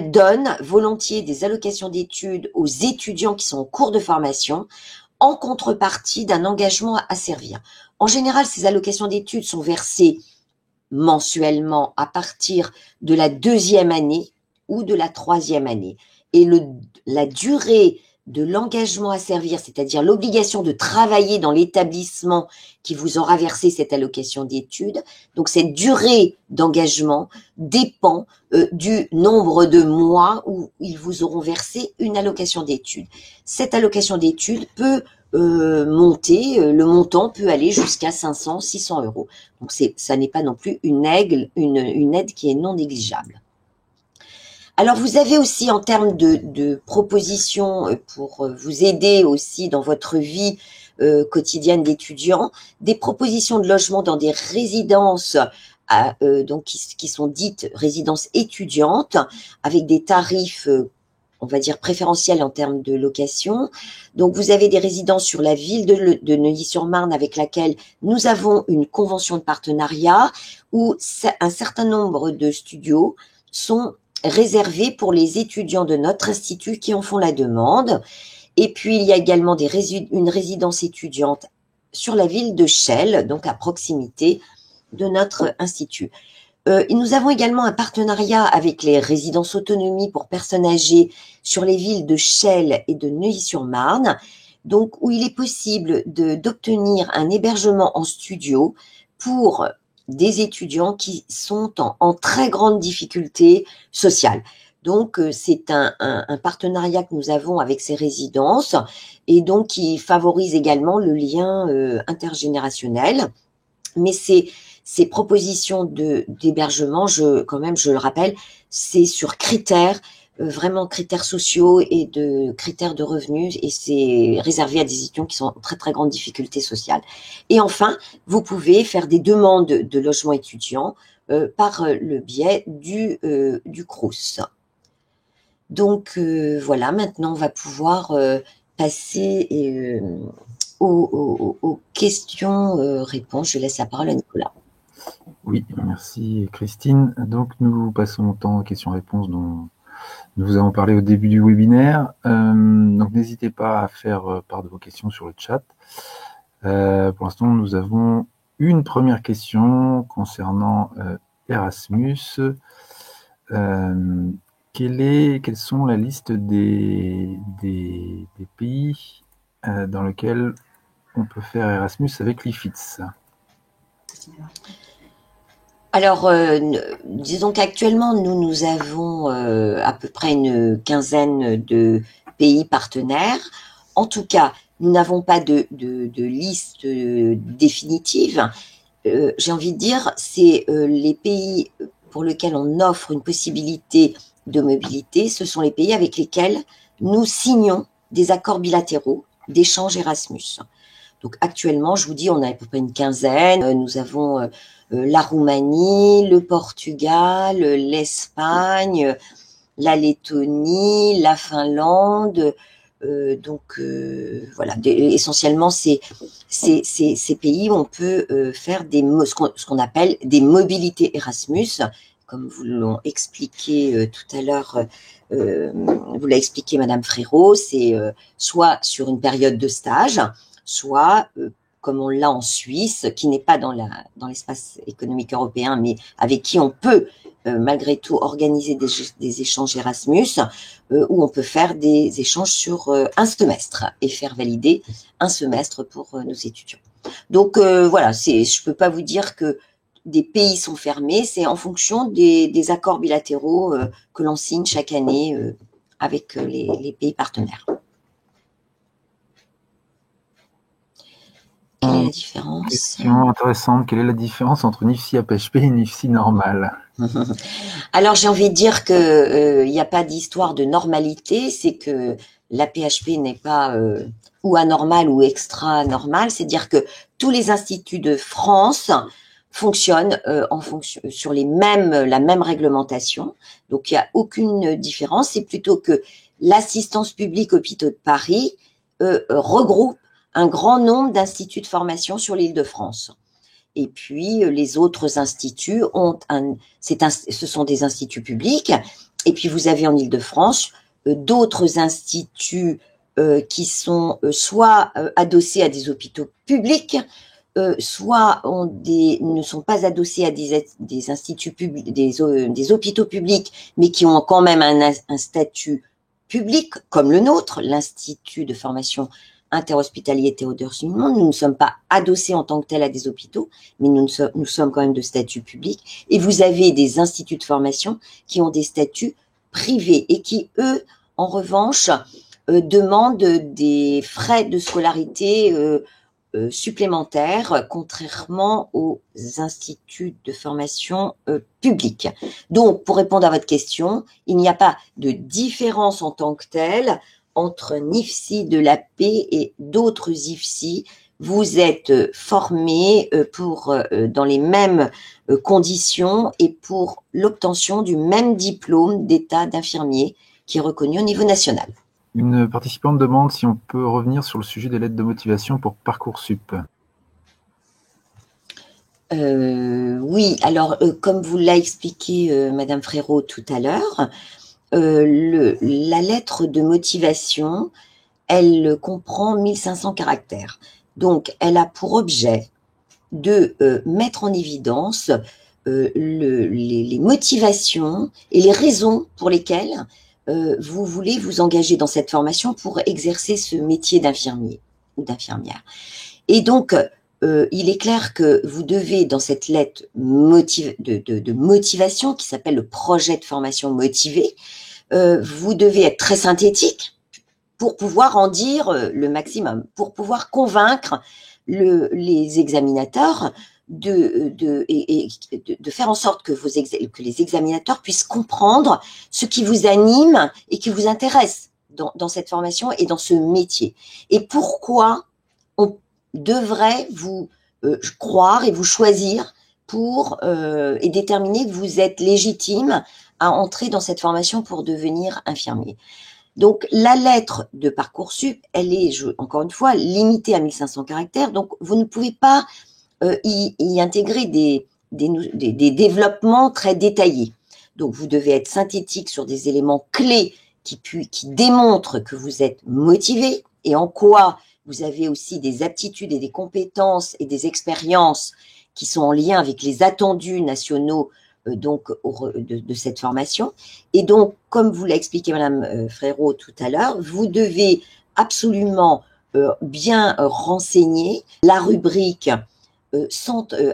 donnent volontiers des allocations d'études aux étudiants qui sont en cours de formation en contrepartie d'un engagement à servir. En général, ces allocations d'études sont versées mensuellement à partir de la 2e année ou de la 3e année. Et la durée de l'engagement à servir, c'est-à-dire l'obligation de travailler dans l'établissement qui vous aura versé cette allocation d'études, donc cette durée d'engagement dépend du nombre de mois où ils vous auront versé une allocation d'études. Cette allocation d'études peut monter, le montant peut aller jusqu'à 500, 600 €. Donc ça n'est pas non plus une aide qui est non négligeable. Alors, vous avez aussi, en termes de propositions pour vous aider aussi dans votre vie quotidienne d'étudiant, des propositions de logement dans des résidences donc qui sont dites résidences étudiantes, avec des tarifs, on va dire, préférentiels en termes de location. Donc, vous avez des résidences sur la ville de Neuilly-sur-Marne avec laquelle nous avons une convention de partenariat où un certain nombre de studios sont réservés pour les étudiants de notre institut qui en font la demande. Et puis, il y a également une résidence étudiante sur la ville de Chelles, donc à proximité de notre institut. Nous avons également un partenariat avec les résidences autonomie pour personnes âgées sur les villes de Chelles et de Neuilly-sur-Marne, donc où il est possible d'obtenir un hébergement en studio pour des étudiants qui sont en très grande difficulté sociale. Donc, c'est un partenariat que nous avons avec ces résidences et donc qui favorise également le lien intergénérationnel. Mais ces propositions d'hébergement, quand même, je le rappelle, c'est sur critères, vraiment critères sociaux et de critères de revenus, et c'est réservé à des étudiants qui sont en très très grande difficulté sociale. Et enfin, vous pouvez faire des demandes de logement étudiant par le biais du Crous. Donc voilà, maintenant on va pouvoir passer aux questions-réponses. Je laisse la parole à Nicolas. Oui, merci Christine. Donc nous passons au temps aux questions-réponses dont nous avons parlé au début du webinaire. Donc n'hésitez pas à faire part de vos questions sur le chat. Pour l'instant, nous avons une première question concernant Erasmus. Quelles sont la liste des pays dans lesquels on peut faire Erasmus avec l'IFITS? Alors, disons qu'actuellement, nous avons à peu près une quinzaine de pays partenaires. En tout cas, nous n'avons pas de liste définitive. j'ai envie de dire, c'est les pays pour lesquels on offre une possibilité de mobilité, ce sont les pays avec lesquels nous signons des accords bilatéraux d'échange Erasmus. Donc actuellement, je vous dis, on a à peu près une quinzaine. Nous avons la Roumanie, le Portugal, l'Espagne, la Lettonie, la Finlande. Voilà, essentiellement, c'est ces pays où on peut faire ce qu'on appelle des mobilités Erasmus, comme vous l'ont expliqué tout à l'heure. Vous l'a expliqué Madame Frérot, c'est soit sur une période de stage, soit comme on l'a en Suisse, qui n'est pas dans l'espace économique européen, mais avec qui on peut malgré tout organiser des échanges Erasmus, où on peut faire des échanges sur un semestre et faire valider un semestre pour nos étudiants. Donc voilà, je peux pas vous dire que des pays sont fermés, c'est en fonction des accords bilatéraux que l'on signe chaque année avec les pays partenaires. Quelle est la différence? Question intéressante. Quelle est la différence entre une IFSI APHP et une IFSI normale? Alors, j'ai envie de dire que il n'y a pas d'histoire de normalité, c'est que la PHP n'est pas ou anormale ou extra-normale, c'est-à-dire que tous les instituts de France fonctionnent sur la même réglementation, donc il n'y a aucune différence, c'est plutôt que l'assistance publique Hôpitaux de Paris regroupe un grand nombre d'instituts de formation sur l'Île-de-France. Et puis, les autres instituts ce sont des instituts publics. Et puis, vous avez en Île-de-France d'autres instituts qui sont soit adossés à des hôpitaux publics, soit ne sont pas adossés à des instituts publics, des hôpitaux publics, mais qui ont quand même un statut public, comme le nôtre, l'Institut de formation interhospitalier Théodore Simon. Nous ne sommes pas adossés en tant que tels à des hôpitaux, mais nous sommes quand même de statut public. Et vous avez des instituts de formation qui ont des statuts privés et qui, eux, en revanche, demandent des frais de scolarité supplémentaires, contrairement aux instituts de formation publics. Donc, pour répondre à votre question, il n'y a pas de différence en tant que telle entre un IFSI de la paix et d'autres IFSI. Vous êtes formés dans les mêmes conditions et pour l'obtention du même diplôme d'état d'infirmier qui est reconnu au niveau national. Une participante demande si on peut revenir sur le sujet des lettres de motivation pour Parcoursup. Oui, alors comme vous l'a expliqué Madame Frérot tout à l'heure, la lettre de motivation, elle comprend 1500 caractères. Donc, elle a pour objet de mettre en évidence les motivations et les raisons pour lesquelles vous voulez vous engager dans cette formation pour exercer ce métier d'infirmier ou d'infirmière. Et donc, il est clair que vous devez, dans cette lettre de motivation qui s'appelle le projet de formation motivé, vous devez être très synthétique pour pouvoir en dire le maximum, pour pouvoir convaincre les examinateurs de faire en sorte que les examinateurs puissent comprendre ce qui vous anime et qui vous intéresse dans cette formation et dans ce métier. Et pourquoi on devrait vous croire et vous choisir et déterminer que vous êtes légitime à entrer dans cette formation pour devenir infirmier. Donc, la lettre de Parcoursup, elle est, encore une fois, limitée à 1500 caractères, donc vous ne pouvez pas y intégrer des développements très détaillés. Donc, vous devez être synthétique sur des éléments clés qui démontrent que vous êtes motivé et en quoi vous avez aussi des aptitudes et des compétences et des expériences qui sont en lien avec les attendus nationaux de cette formation. Et donc, comme vous l'a expliqué Madame Frérot tout à l'heure, vous devez absolument bien renseigner la rubrique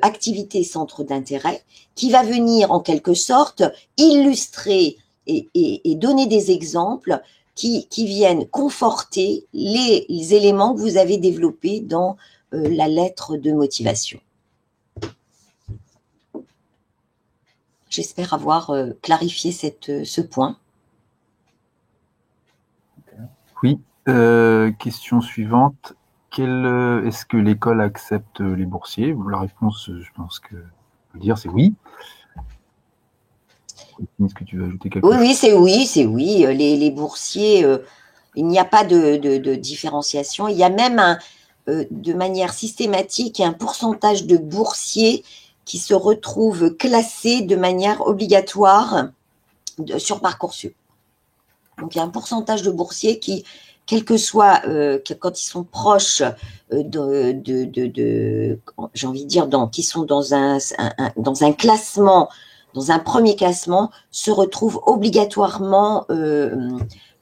activité centre d'intérêt qui va venir en quelque sorte illustrer et donner des exemples qui viennent conforter les éléments que vous avez développés dans la lettre de motivation. j'espère avoir clarifié ce point. Oui, question suivante. Est-ce que l'école accepte les boursiers? La réponse, je pense que je veux dire, c'est oui. Est-ce que tu veux ajouter quelque chose? Oui, c'est oui. Les boursiers, il n'y a pas de différenciation. Il y a même de manière systématique un pourcentage de boursiers qui se retrouvent classés de manière obligatoire sur Parcoursup. Donc il y a un pourcentage de boursiers qui, quel que soit, quand ils sont proches j'ai envie de dire, qui sont dans un classement, dans un premier classement, se retrouvent obligatoirement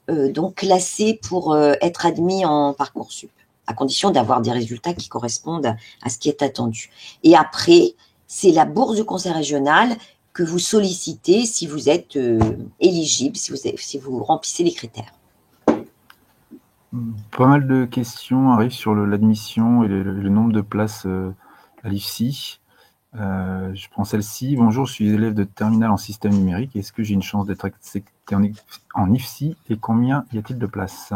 donc classés pour être admis en Parcoursup, à condition d'avoir des résultats qui correspondent à ce qui est attendu. Et après, c'est la bourse du conseil régional que vous sollicitez si vous êtes éligible, si vous remplissez les critères. Pas mal de questions arrivent sur l'admission et le nombre de places à l'IFSI. Je prends celle-ci. Bonjour, je suis élève de terminale en système numérique. Est-ce que j'ai une chance d'être accepté en IFSI et combien y a-t-il de places?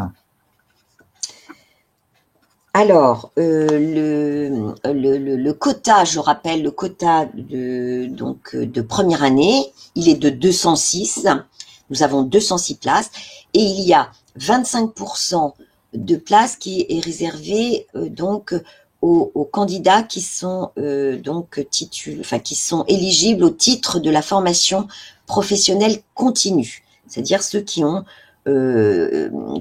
Alors, le quota, je rappelle, le quota de première année, il est de 206. Nous avons 206 places et il y a 25% de places qui est réservée donc aux candidats qui sont qui sont éligibles au titre de la formation professionnelle continue, c'est-à-dire ceux qui ont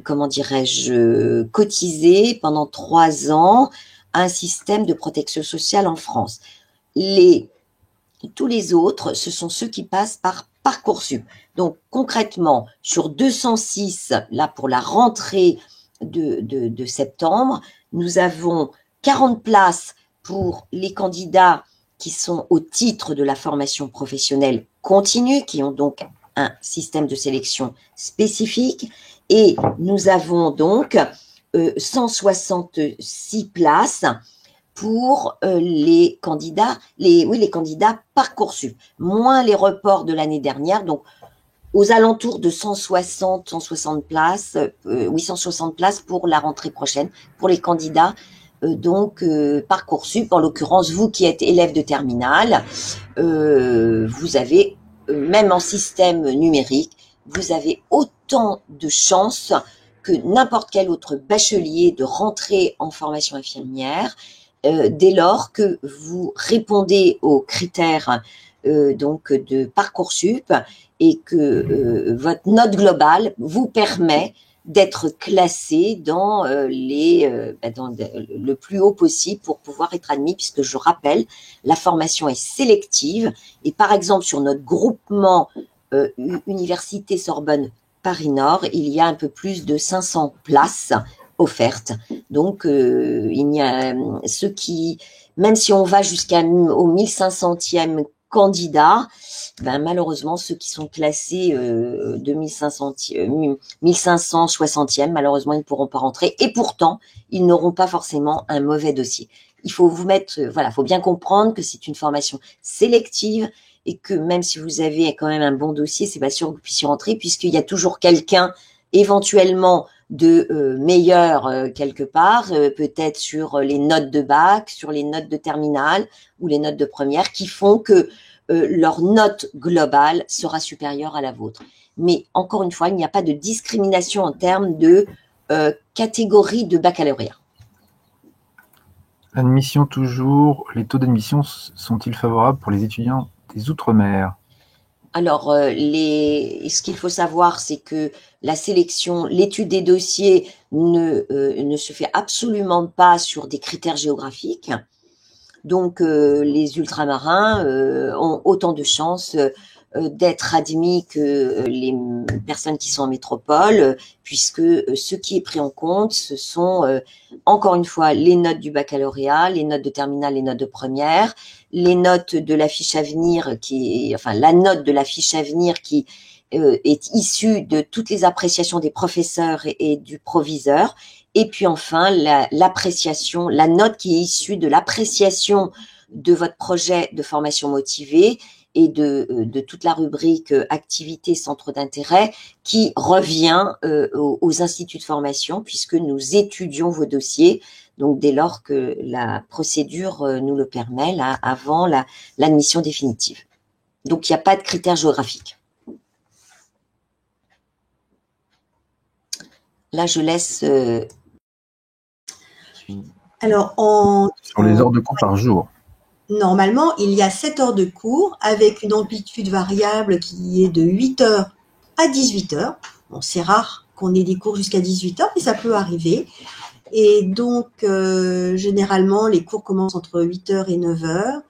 comment dirais-je, cotisé pendant 3 ans à un système de protection sociale en France. Tous les autres, ce sont ceux qui passent par Parcoursup. Donc concrètement, sur 206, là pour la rentrée de septembre, nous avons 40 places pour les candidats qui sont au titre de la formation professionnelle continue, qui ont donc un système de sélection spécifique, et nous avons donc 166 places pour les candidats, les candidats Parcoursup, moins les reports de l'année dernière, donc aux alentours de 160 places, 160 places pour la rentrée prochaine, pour les candidats Parcoursup, en l'occurrence vous qui êtes élève de terminale, vous avez même en système numérique, vous avez autant de chances que n'importe quel autre bachelier de rentrer en formation infirmière dès lors que vous répondez aux critères de Parcoursup et que votre note globale vous permet d'être classé dans le plus haut possible pour pouvoir être admis, puisque je rappelle, la formation est sélective et par exemple sur notre groupement Université Sorbonne Paris Nord, il y a un peu plus de 500 places offertes. Donc il y a ceux qui, même si on va jusqu'au 1500e candidat, malheureusement ceux qui sont classés 1560e, malheureusement ils ne pourront pas rentrer, et pourtant ils n'auront pas forcément un mauvais dossier. Il faut vous mettre, faut bien comprendre que c'est une formation sélective et que même si vous avez quand même un bon dossier, c'est pas sûr que vous puissiez rentrer, puisqu'il y a toujours quelqu'un éventuellement de meilleur quelque part, peut-être sur les notes de bac, sur les notes de terminale ou les notes de première, qui font que leur note globale sera supérieure à la vôtre. Mais encore une fois, il n'y a pas de discrimination en termes de catégorie de baccalauréat. Admission toujours, les taux d'admission sont-ils favorables pour les étudiants des Outre-mer? Alors, ce qu'il faut savoir, c'est que la sélection, l'étude des dossiers ne se fait absolument pas sur des critères géographiques. Donc, les ultramarins ont autant de chances d'être admis que les personnes qui sont en métropole, puisque ce qui est pris en compte, ce sont encore une fois les notes du baccalauréat, les notes de terminale, les notes de première, les notes de la fiche à venir, la note de la fiche à venir qui est issue de toutes les appréciations des professeurs et du proviseur, et puis enfin l'appréciation, la note qui est issue de l'appréciation de votre projet de formation motivée et de toute la rubrique activités centres d'intérêt qui revient aux instituts de formation puisque nous étudions vos dossiers, donc dès lors que la procédure nous le permet, là, avant l'admission définitive. Donc il n'y a pas de critères géographiques. Là, je laisse... Alors, sur les heures de cours par jour. Normalement, il y a 7 heures de cours avec une amplitude variable qui est de 8 heures à 18 heures. Bon, c'est rare qu'on ait des cours jusqu'à 18 heures, mais ça peut arriver. Et donc, généralement, les cours commencent entre 8 heures et 9 heures.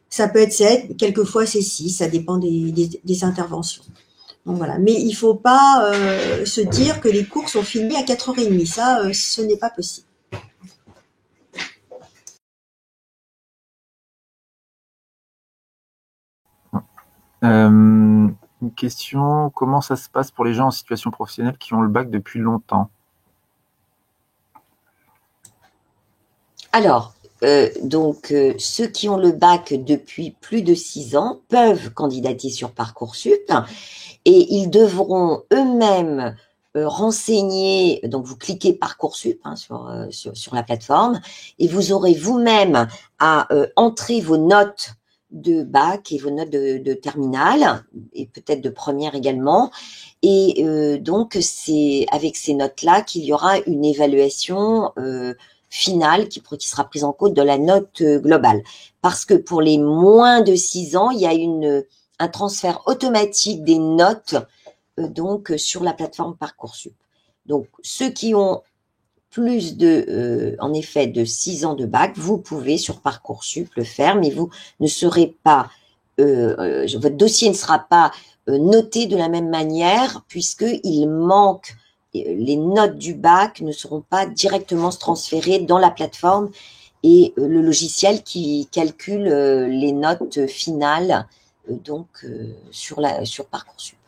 Ça peut être 7, quelquefois c'est 6, ça dépend des interventions. Donc voilà. Mais il ne faut pas se dire que les cours sont finis à 4h30. Ça, ce n'est pas possible. Une question, comment ça se passe pour les gens en situation professionnelle qui ont le bac depuis longtemps? Alors, ceux qui ont le bac depuis plus de 6 ans peuvent candidater sur Parcoursup et ils devront eux-mêmes renseigner, donc vous cliquez Parcoursup sur la plateforme et vous aurez vous-même à entrer vos notes de bac et vos notes de terminale et peut-être de première également. Et donc, c'est avec ces notes-là qu'il y aura une évaluation finale qui sera prise en compte de la note globale. Parce que pour les moins de 6 ans, il y a un transfert automatique des notes donc sur la plateforme Parcoursup. Donc, ceux qui ont plus en effet, de 6 ans de bac, vous pouvez sur Parcoursup le faire, mais vous ne serez pas, votre dossier ne sera pas noté de la même manière puisqu'il manque, les notes du bac ne seront pas directement transférées dans la plateforme et le logiciel qui calcule les notes finales sur Parcoursup.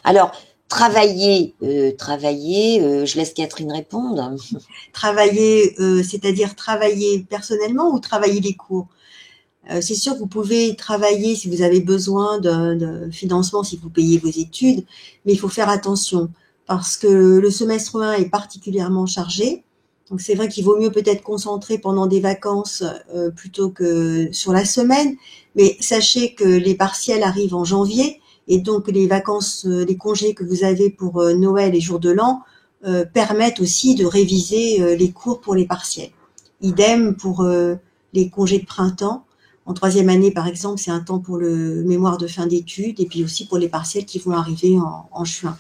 Alors, Travailler, je laisse Catherine répondre. Travailler, c'est-à-dire travailler personnellement ou travailler les cours? C'est sûr que vous pouvez travailler si vous avez besoin de financement, si vous payez vos études, mais il faut faire attention parce que le semestre 1 est particulièrement chargé. Donc c'est vrai qu'il vaut mieux peut-être concentrer pendant des vacances plutôt que sur la semaine, mais sachez que les partiels arrivent en janvier. Et donc, les vacances, les congés que vous avez pour Noël et jour de l'an permettent aussi de réviser les cours pour les partiels. Idem pour les congés de printemps. En 3e année, par exemple, c'est un temps pour le mémoire de fin d'études et puis aussi pour les partiels qui vont arriver en juin.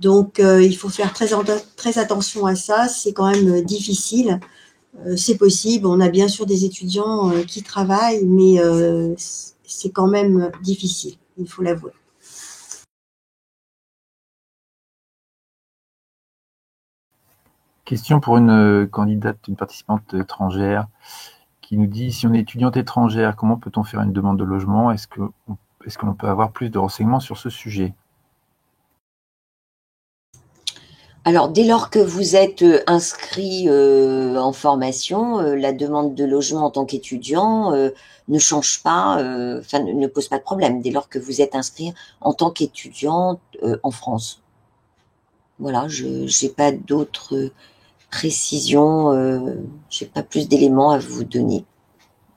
Donc, il faut faire très attention à ça. C'est quand même difficile. C'est possible. On a bien sûr des étudiants qui travaillent, mais c'est quand même difficile. Il faut l'avouer. Question pour une candidate, une participante étrangère qui nous dit, si on est étudiante étrangère, comment peut-on faire une demande de logement? Est-ce que l'on peut avoir plus de renseignements sur ce sujet? Alors, dès lors que vous êtes inscrit en formation, la demande de logement en tant qu'étudiant ne change pas, ne pose pas de problème, dès lors que vous êtes inscrit en tant qu'étudiant en France. Voilà, je n'ai pas d'autres précisions, je n'ai pas plus d'éléments à vous donner.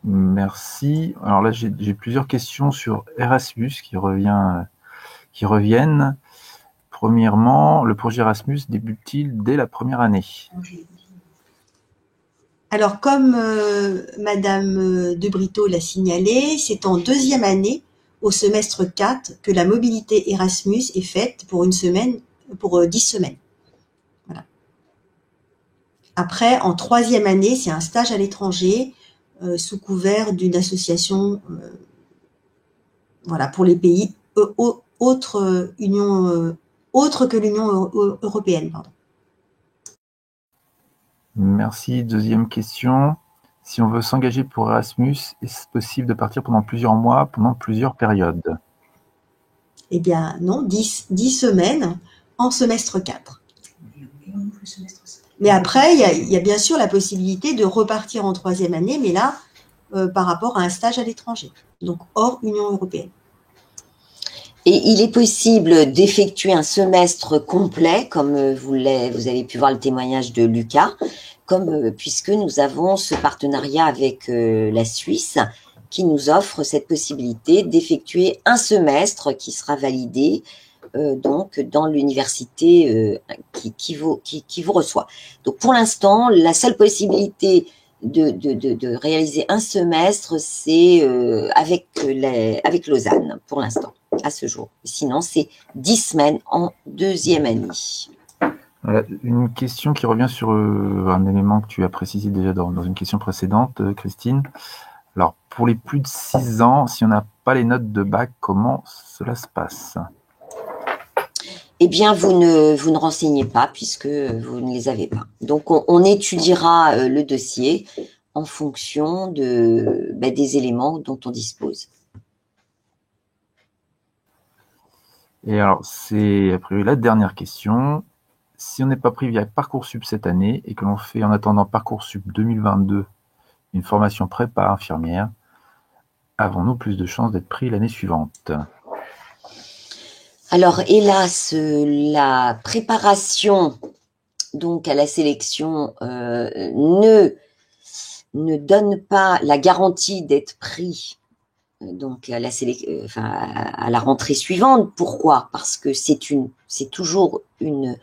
Merci. Alors là, j'ai plusieurs questions sur Erasmus qui reviennent. Premièrement, le projet Erasmus débute-t-il dès la première année? Alors, comme Madame De Brito l'a signalé, c'est en 2e année, au semestre 4, que la mobilité Erasmus est faite pour 10 semaines. Voilà. Après, en 3e année, c'est un stage à l'étranger sous couvert d'une association pour les pays autres que l'Union européenne. Pardon. Merci. Deuxième question. Si on veut s'engager pour Erasmus, est-ce possible de partir pendant plusieurs mois, pendant plusieurs périodes? Eh bien, non, 10 semaines en semestre 4. Mais après, il y a bien sûr la possibilité de repartir en 3e année, mais là, par rapport à un stage à l'étranger, donc hors Union européenne. Et il est possible d'effectuer un semestre complet, comme vous avez pu voir le témoignage de Lucas, puisque nous avons ce partenariat avec la Suisse qui nous offre cette possibilité d'effectuer un semestre qui sera validé donc dans l'université qui vous reçoit. Donc pour l'instant, la seule possibilité de réaliser un semestre, c'est avec Lausanne, pour l'instant, à ce jour. Sinon, c'est 10 semaines en deuxième année. Voilà, une question qui revient sur un élément que tu as précisé déjà dans une question précédente, Christine. Alors, pour les plus de 6 ans, si on n'a pas les notes de bac, comment cela se passe? Eh bien, vous ne renseignez pas puisque vous ne les avez pas. Donc, on étudiera le dossier en fonction des éléments dont on dispose. Et alors, c'est a priori la dernière question. Si on n'est pas pris via Parcoursup cette année et que l'on fait en attendant Parcoursup 2022 une formation prépa infirmière, avons-nous plus de chances d'être pris l'année suivante? Alors, hélas, la préparation donc à la sélection ne donne pas la garantie d'être pris donc à la rentrée suivante. Pourquoi? Parce que c'est toujours une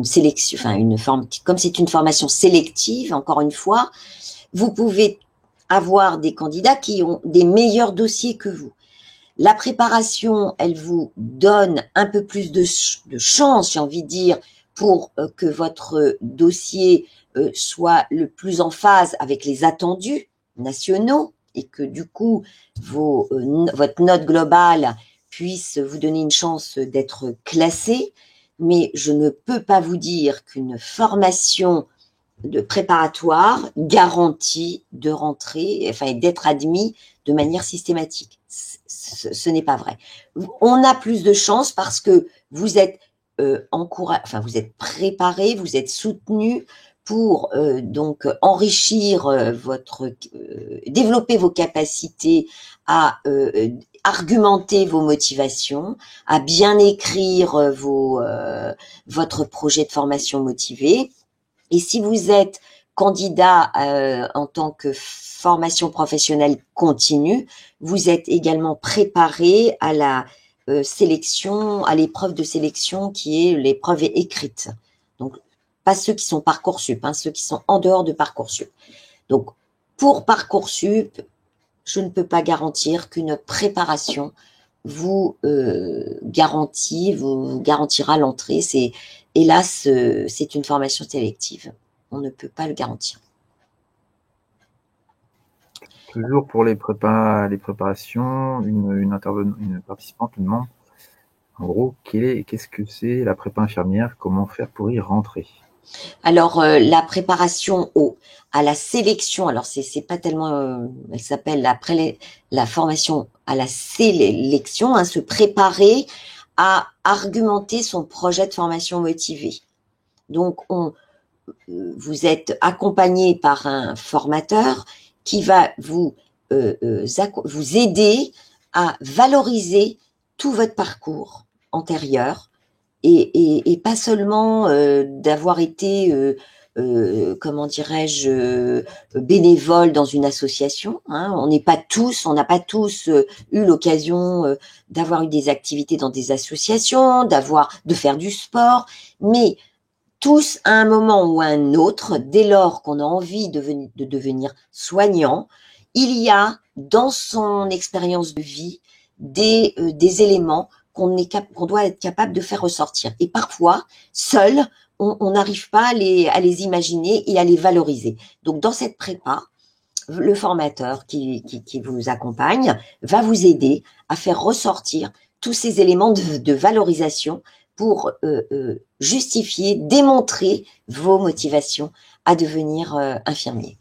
sélection, comme c'est une formation sélective, encore une fois, vous pouvez avoir des candidats qui ont des meilleurs dossiers que vous. La préparation, elle vous donne un peu plus de chance, j'ai envie de dire, pour que votre dossier soit le plus en phase avec les attendus nationaux et que du coup, votre note globale puisse vous donner une chance d'être classé. Mais je ne peux pas vous dire qu'une formation de préparatoire garantit de rentrer, et d'être admis de manière systématique. Ce n'est pas vrai. On a plus de chance parce que vous êtes vous êtes préparé, vous êtes soutenu pour donc enrichir développer vos capacités à argumenter vos motivations, à bien écrire votre projet de formation motivé. Et si vous êtes candidat en tant que formation professionnelle continue, vous êtes également préparé à la sélection, à l'épreuve de sélection qui est l'épreuve écrite. Donc, pas ceux qui sont Parcoursup, ceux qui sont en dehors de Parcoursup. Donc, pour Parcoursup, je ne peux pas garantir qu'une préparation vous garantira l'entrée. Hélas, c'est une formation sélective. On ne peut pas le garantir. Toujours pour les préparations, une participante nous demande, en gros, qu'est-ce que c'est la prépa infirmière? Comment faire pour y rentrer? Alors, la préparation à la sélection, alors c'est pas tellement, elle s'appelle la formation à la sélection, se préparer à argumenter son projet de formation motivé. Donc, vous êtes accompagné par un formateur qui va vous aider à valoriser tout votre parcours antérieur et pas seulement d'avoir été comment dirais-je, bénévole dans une association. On n'a pas tous eu l'occasion d'avoir eu des activités dans des associations, de faire du sport, mais tous, à un moment ou à un autre, dès lors qu'on a envie de devenir soignant, il y a dans son expérience de vie des éléments qu'on doit être capable de faire ressortir. Et parfois, seul, on n'arrive pas à les imaginer et à les valoriser. Donc, dans cette prépa, le formateur qui vous accompagne va vous aider à faire ressortir tous ces éléments de valorisation pour justifier, démontrer vos motivations à devenir infirmier.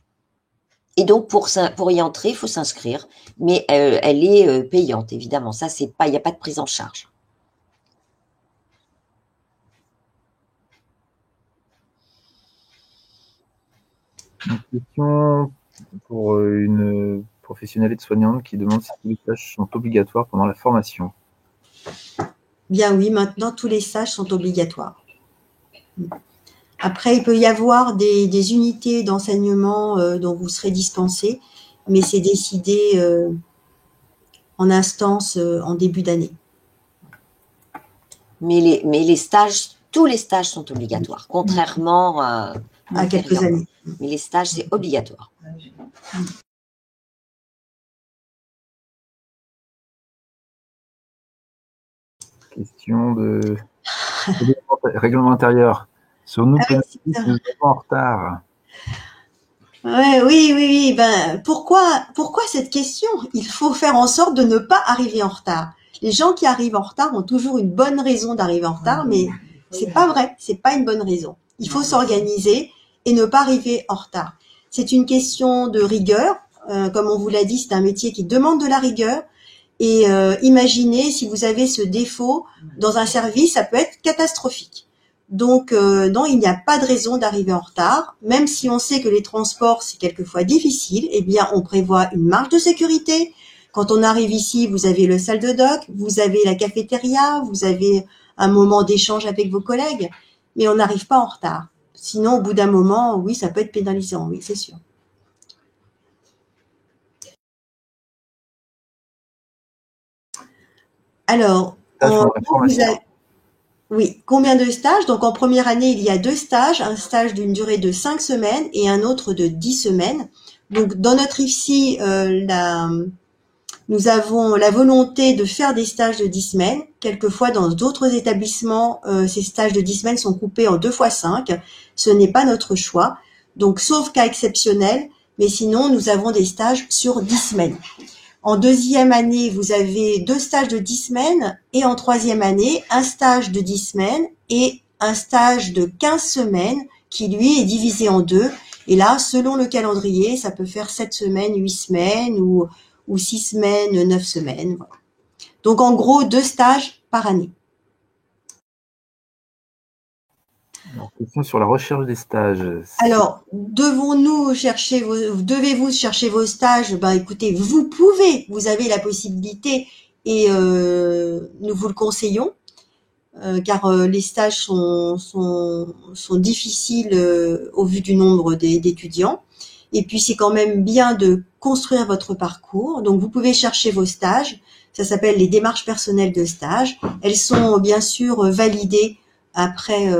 Et donc, pour y entrer, il faut s'inscrire, mais elle est payante, évidemment. Ça, il n'y a pas de prise en charge. Une question pour une professionnelle aide-soignante qui demande si tous les stages sont obligatoires pendant la formation. Bien oui, maintenant tous les stages sont obligatoires. Après, il peut y avoir des unités d'enseignement dont vous serez dispensé, mais c'est décidé en instance en début d'année. Mais les stages, tous les stages sont obligatoires, contrairement à quelques années. Mais les stages, c'est obligatoire. Question de règlement intérieur. Sommes-nous pénalisés si nous sommes en retard? Oui. Ben, pourquoi cette question? Il faut faire en sorte de ne pas arriver en retard. Les gens qui arrivent en retard ont toujours une bonne raison d'arriver en retard, mais c'est pas vrai, c'est pas une bonne raison. Il faut s'organiser et ne pas arriver en retard. C'est une question de rigueur. Comme on vous l'a dit, c'est un métier qui demande de la rigueur. Et imaginez si vous avez ce défaut dans un service, ça peut être catastrophique. Donc non, il n'y a pas de raison d'arriver en retard. Même si on sait que les transports, c'est quelquefois difficile, eh bien on prévoit une marge de sécurité. Quand on arrive ici, vous avez le salle de doc, vous avez la cafétéria, vous avez un moment d'échange avec vos collègues, mais on n'arrive pas en retard. Sinon, au bout d'un moment, oui, ça peut être pénalisant, oui, c'est sûr. Alors, oui, combien de stages? Donc, en première année, il y a 2 stages, un stage d'une durée de 5 semaines et un autre de 10 semaines. Donc, dans notre IFSI, nous avons la volonté de faire des stages de 10 semaines. Quelquefois, dans d'autres établissements, ces stages de 10 semaines sont coupés en 2 fois 5. Ce n'est pas notre choix. Donc, sauf cas exceptionnel, mais sinon, nous avons des stages sur 10 semaines. En deuxième année, vous avez 2 stages de 10 semaines et en troisième année, un stage de 10 semaines et un stage de 15 semaines qui, lui, est divisé en 2. Et là, selon le calendrier, ça peut faire 7 semaines, 8 semaines ou 6 semaines, 9 semaines. Voilà. Donc, en gros, 2 stages par année. Alors, question sur la recherche des stages. Alors, devez-vous chercher vos stages? Ben, écoutez, vous pouvez, vous avez la possibilité et nous vous le conseillons, car les stages sont difficiles au vu du nombre d'étudiants. Et puis, c'est quand même bien de construire votre parcours. Donc, vous pouvez chercher vos stages. Ça s'appelle les démarches personnelles de stage. Elles sont bien sûr validées après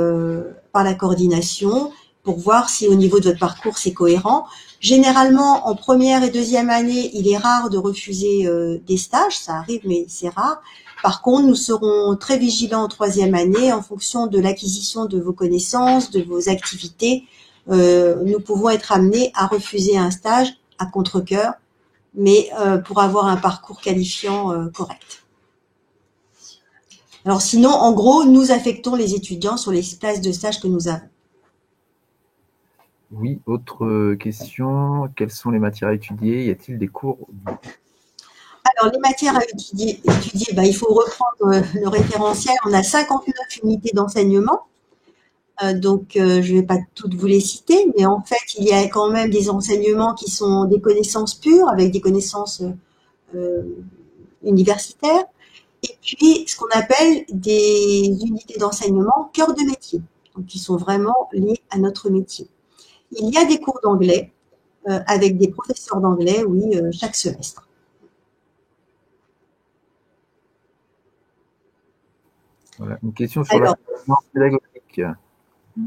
par la coordination pour voir si au niveau de votre parcours, c'est cohérent. Généralement, en première et deuxième année, il est rare de refuser des stages. Ça arrive, mais c'est rare. Par contre, nous serons très vigilants en troisième année en fonction de l'acquisition de vos connaissances, de vos activités. Nous pouvons être amenés à refuser un stage à contre-cœur, mais pour avoir un parcours qualifiant correct. Alors sinon, en gros, nous affectons les étudiants sur les places de stage que nous avons. Oui, autre question. Quelles sont les matières à étudier? Y a-t-il des cours? Alors, les matières à étudier ben, il faut reprendre le référentiel. On a 59 unités d'enseignement. Donc, je ne vais pas toutes vous les citer, mais en fait, il y a quand même des enseignements qui sont des connaissances pures, avec des connaissances universitaires, et puis ce qu'on appelle des unités d'enseignement cœur de métier, donc qui sont vraiment liées à notre métier. Il y a des cours d'anglais avec des professeurs d'anglais, oui, chaque semestre. Voilà, une question sur l'accompagnement pédagogique.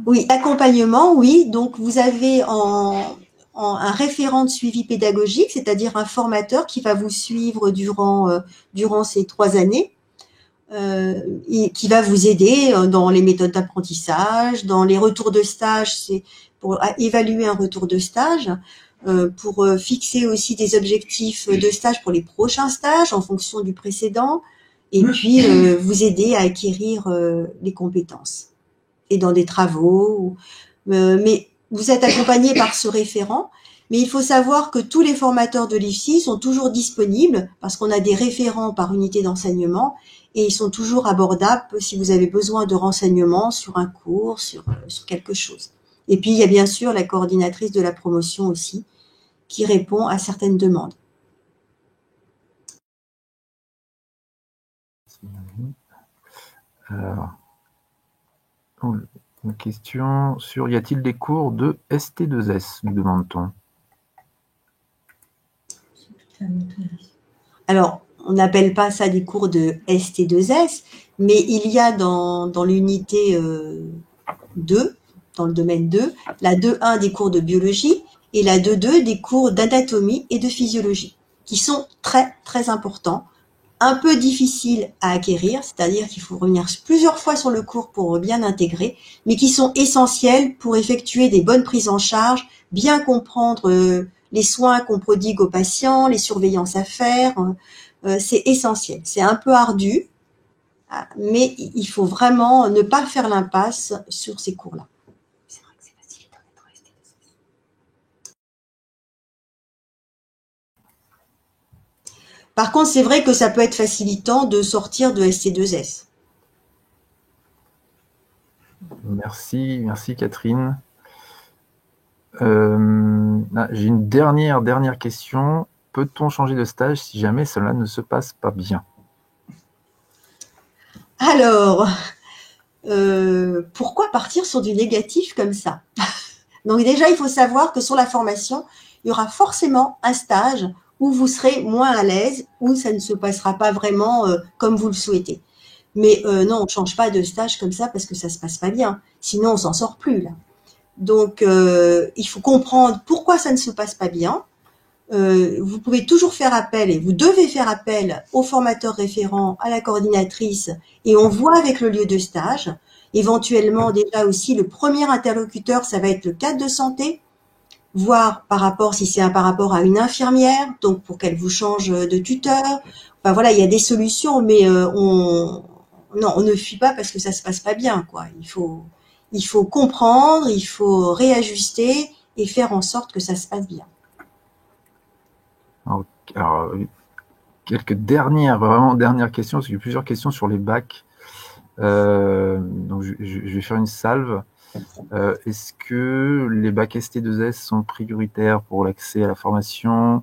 Oui, l'accompagnement, oui. Donc, vous avez un référent de suivi pédagogique, c'est-à-dire un formateur qui va vous suivre durant ces 3 années, et qui va vous aider dans les méthodes d'apprentissage, dans les retours de stage, c'est pour évaluer un retour de stage, pour fixer aussi des objectifs de stage pour les prochains stages en fonction du précédent, et puis vous aider à acquérir les compétences. Et dans des travaux, mais vous êtes accompagné par ce référent. Mais il faut savoir que tous les formateurs de l'IFSI sont toujours disponibles parce qu'on a des référents par unité d'enseignement et ils sont toujours abordables si vous avez besoin de renseignements sur un cours, sur quelque chose. Et puis, il y a bien sûr la coordinatrice de la promotion aussi qui répond à certaines demandes. Alors, une question sur y a-t-il des cours de ST2S, nous demande-t-on. Alors, on n'appelle pas ça des cours de ST2S, mais il y a dans l'unité 2, dans le domaine 2, la 2.1 des cours de biologie et la 2.2 des cours d'anatomie et de physiologie, qui sont très, très importants, un peu difficiles à acquérir, c'est-à-dire qu'il faut revenir plusieurs fois sur le cours pour bien intégrer, mais qui sont essentiels pour effectuer des bonnes prises en charge, bien comprendre les soins qu'on prodigue aux patients, les surveillances à faire, c'est essentiel. C'est un peu ardu, mais il faut vraiment ne pas faire l'impasse sur ces cours-là. Par contre, c'est vrai que ça peut être facilitant de sortir de ST2S. Merci Catherine. J'ai une dernière question. Peut-on changer de stage si jamais cela ne se passe pas bien? Alors, pourquoi partir sur du négatif comme ça? Donc déjà, il faut savoir que sur la formation, il y aura forcément un stage où vous serez moins à l'aise, où ça ne se passera pas vraiment comme vous le souhaitez. Mais non, on ne change pas de stage comme ça parce que ça ne se passe pas bien. Sinon, on s'en sort plus là. Donc, il faut comprendre pourquoi ça ne se passe pas bien. Vous pouvez toujours faire appel et vous devez faire appel au formateur référent, à la coordinatrice, et on voit avec le lieu de stage. Éventuellement, déjà aussi, le premier interlocuteur, ça va être le cadre de santé, voir par rapport, si c'est par rapport à une infirmière, donc pour qu'elle vous change de tuteur. Enfin voilà, il y a des solutions, mais on ne fuit pas parce que ça se passe pas bien, quoi. Il faut comprendre, il faut réajuster et faire en sorte que ça se passe bien. Alors, quelques dernières questions, parce qu'il y a plusieurs questions sur les bacs. Donc je vais faire une salve. Est-ce que les bacs ST2S sont prioritaires pour l'accès à la formation?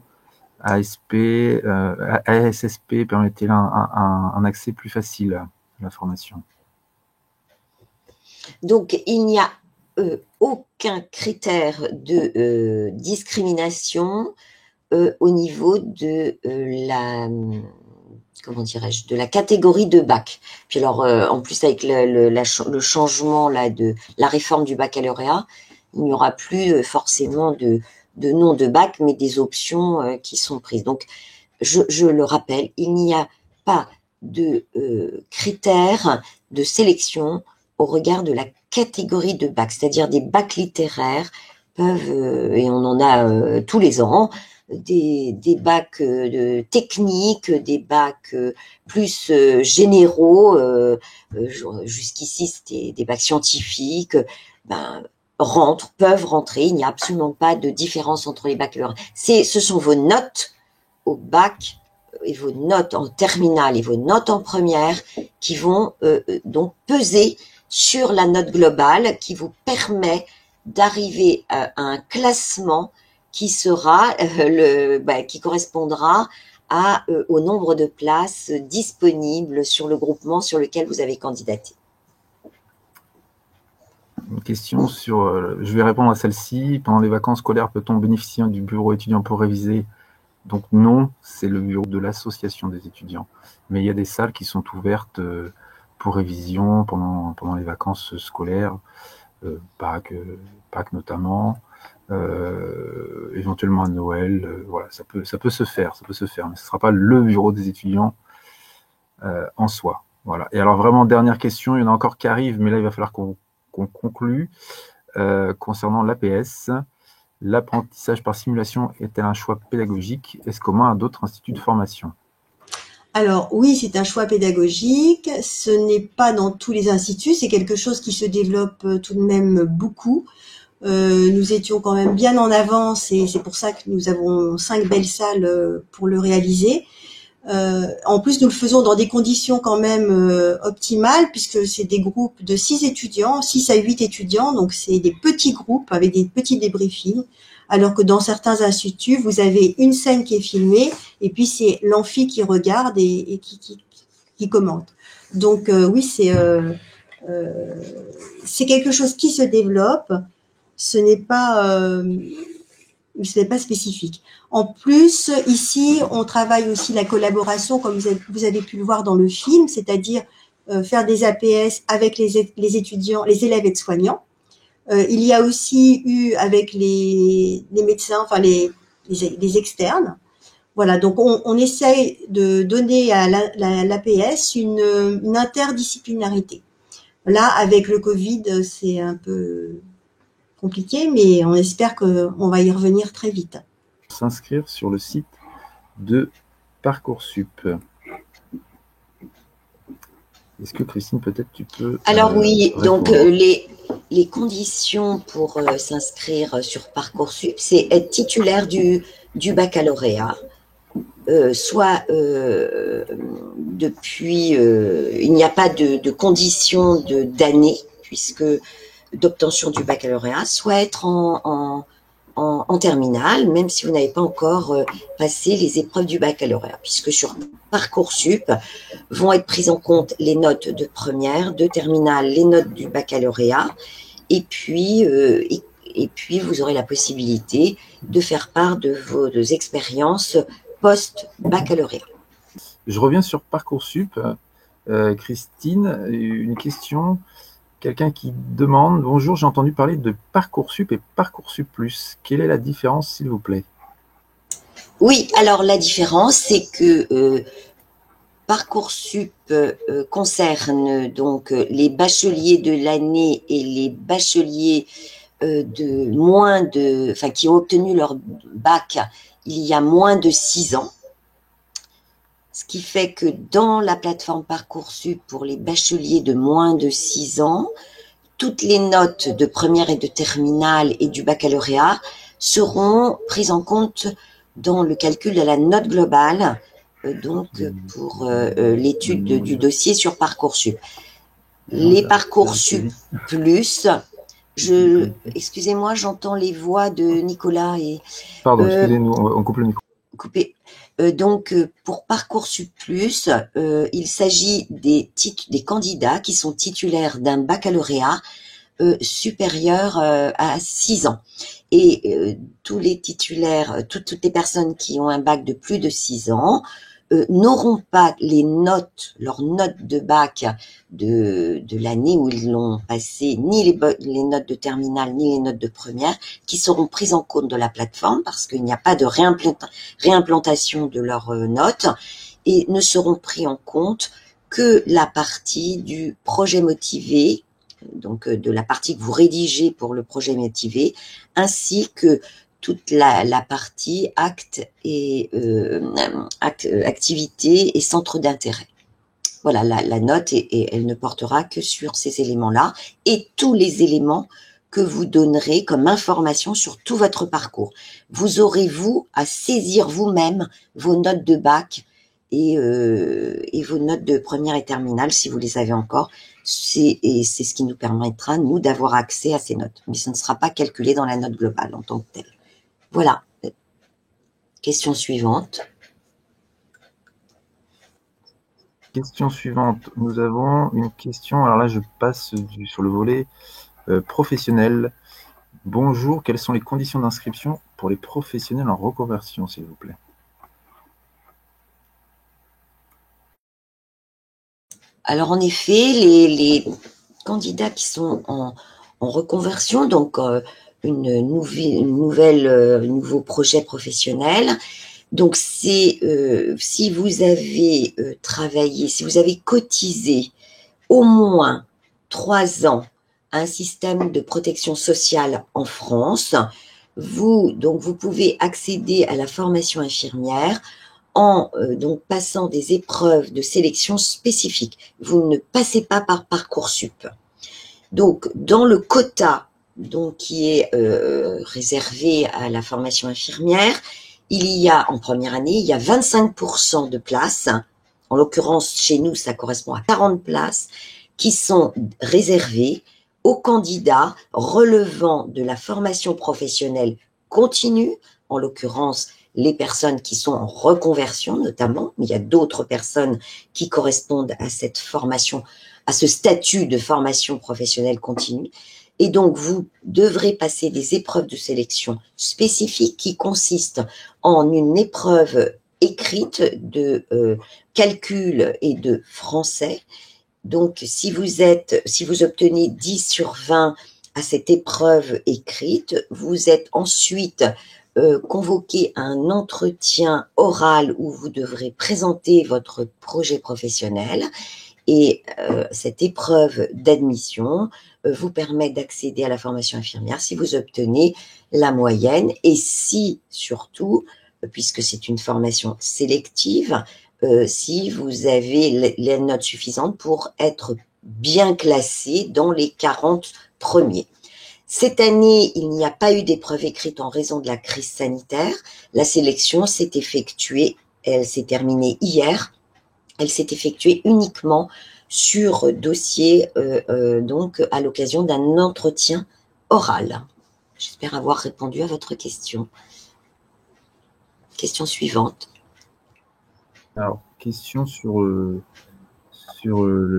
ASSP permettait un accès plus facile à la formation? Donc, il n'y a aucun critère de discrimination au niveau de comment dirais-je, de la catégorie de bac. Puis alors, en plus avec le changement là de la réforme du baccalauréat, il n'y aura plus forcément de nom de bac, mais des options qui sont prises. Donc, je le rappelle, il n'y a pas de critères de sélection au regard de la catégorie de bac, c'est-à-dire des bacs littéraires peuvent, et on en a tous les ans, des bacs techniques, des bacs plus généraux, jusqu'ici c'était des bacs scientifiques, peuvent rentrer, il n'y a absolument pas de différence entre les baccalauréats. Ce sont vos notes au bac et vos notes en terminale et vos notes en première qui vont donc peser sur la note globale qui vous permet d'arriver à un classement qui sera qui correspondra au nombre de places disponibles sur le groupement sur lequel vous avez candidaté. Une question sur, je vais répondre à celle-ci. Pendant les vacances scolaires, peut-on bénéficier du bureau étudiant pour réviser? Donc non, c'est le bureau de l'association des étudiants. Mais il y a des salles qui sont ouvertes pour révision pendant les vacances scolaires, Pâques notamment. Éventuellement à Noël, voilà, ça peut se faire, mais ce ne sera pas le bureau des étudiants en soi. Voilà. Et alors vraiment dernière question, il y en a encore qui arrivent, mais là il va falloir qu'on conclue concernant l'APS. L'apprentissage par simulation est-elle un choix pédagogique? Est-ce commun à d'autres instituts de formation? Alors oui, c'est un choix pédagogique, ce n'est pas dans tous les instituts, c'est quelque chose qui se développe tout de même beaucoup. Nous étions quand même bien en avance et c'est pour ça que nous avons 5 belles salles pour le réaliser. En plus, nous le faisons dans des conditions quand même optimales puisque c'est des groupes de 6 étudiants, 6 à 8 étudiants, donc c'est des petits groupes avec des petits débriefings alors que dans certains instituts, vous avez une scène qui est filmée, et puis c'est l'amphi qui regarde et qui commente. Donc oui, c'est quelque chose qui se développe, ce n'est pas spécifique. En plus, ici, on travaille aussi la collaboration, comme vous avez pu le voir dans le film, c'est-à-dire faire des APS avec les étudiants, les élèves aides-soignants. Il y a aussi eu avec les médecins, enfin les externes. Voilà, donc on essaye de donner à l'APS une interdisciplinarité. Là, avec le Covid, c'est un peu compliqué, mais on espère qu'on va y revenir très vite. S'inscrire sur le site de Parcoursup. Est-ce que Christine, peut-être tu peux... Alors oui, répondre. donc les conditions pour s'inscrire sur Parcoursup, c'est être titulaire du baccalauréat, soit depuis... il n'y a pas de condition d'année, puisque d'obtention du baccalauréat, soit être en terminale, même si vous n'avez pas encore passé les épreuves du baccalauréat, puisque sur Parcoursup vont être prises en compte les notes de première, de terminale, les notes du baccalauréat, et puis vous aurez la possibilité de faire part de vos expériences post-baccalauréat. Je reviens sur Parcoursup. Christine, une question. Quelqu'un qui demande « Bonjour, j'ai entendu parler de Parcoursup et Parcoursup+. Quelle est la différence, s'il vous plaît ?» Oui, alors la différence, c'est que Parcoursup concerne donc les bacheliers de l'année et les bacheliers qui ont obtenu leur bac il y a moins de 6 ans. Ce qui fait que dans la plateforme Parcoursup, pour les bacheliers de moins de 6 ans, toutes les notes de première et de terminale et du baccalauréat seront prises en compte dans le calcul de la note globale, pour l'étude du dossier sur Parcoursup. Les Parcoursup Plus, excusez-moi, j'entends les voix de Nicolas et... Pardon, excusez-nous, on coupe le micro. Coupé. Donc, pour Parcoursup+, il s'agit des candidats qui sont titulaires d'un baccalauréat supérieur à 6 ans. Et tous les titulaires, toutes les personnes qui ont un bac de plus de 6 ans n'auront pas leurs notes de bac de l'année où ils l'ont passé, ni les notes de terminale, ni les notes de première, qui seront prises en compte de la plateforme parce qu'il n'y a pas de réimplantation de leurs notes, et ne seront pris en compte que la partie du projet motivé, donc de la partie que vous rédigez pour le projet motivé, ainsi que toute la partie activité et centre d'intérêt. Voilà, la note, et elle ne portera que sur ces éléments-là et tous les éléments que vous donnerez comme information sur tout votre parcours. Vous aurez, vous, à saisir vous-même vos notes de bac et vos notes de première et terminale, si vous les avez encore. C'est ce qui nous permettra, nous, d'avoir accès à ces notes. Mais ce ne sera pas calculé dans la note globale en tant que telle. Voilà. Question suivante. Question suivante. Nous avons une question. Alors là, je passe sur le volet professionnel. Bonjour, quelles sont les conditions d'inscription pour les professionnels en reconversion, s'il vous plaît? Alors, en effet, les candidats qui sont en reconversion, donc nouveau projet professionnel. Donc, c'est si vous avez travaillé, si vous avez cotisé au moins 3 ans à un système de protection sociale en France, vous pouvez accéder à la formation infirmière en passant des épreuves de sélection spécifiques. Vous ne passez pas par Parcoursup. Donc, dans le quota qui est réservé à la formation infirmière, il y a, en première année, il y a 25% de places. En l'occurrence, chez nous, ça correspond à 40 places qui sont réservées aux candidats relevant de la formation professionnelle continue, en l'occurrence les personnes qui sont en reconversion notamment, mais il y a d'autres personnes qui correspondent à cette formation, à ce statut de formation professionnelle continue. Et donc, vous devrez passer des épreuves de sélection spécifiques qui consistent en une épreuve écrite de calcul et de français. Donc, si vous obtenez 10 sur 20 à cette épreuve écrite, vous êtes ensuite convoqué à un entretien oral où vous devrez présenter votre projet professionnel. Et cette épreuve d'admission vous permet d'accéder à la formation infirmière si vous obtenez la moyenne et si, surtout, puisque c'est une formation sélective, si vous avez les notes suffisantes pour être bien classé dans les 40 premiers. Cette année, il n'y a pas eu d'épreuve écrite en raison de la crise sanitaire. La sélection s'est effectuée, elle s'est terminée hier. Elle s'est effectuée uniquement sur dossier, donc à l'occasion d'un entretien oral. J'espère avoir répondu à votre question. Question suivante. Alors, question sur le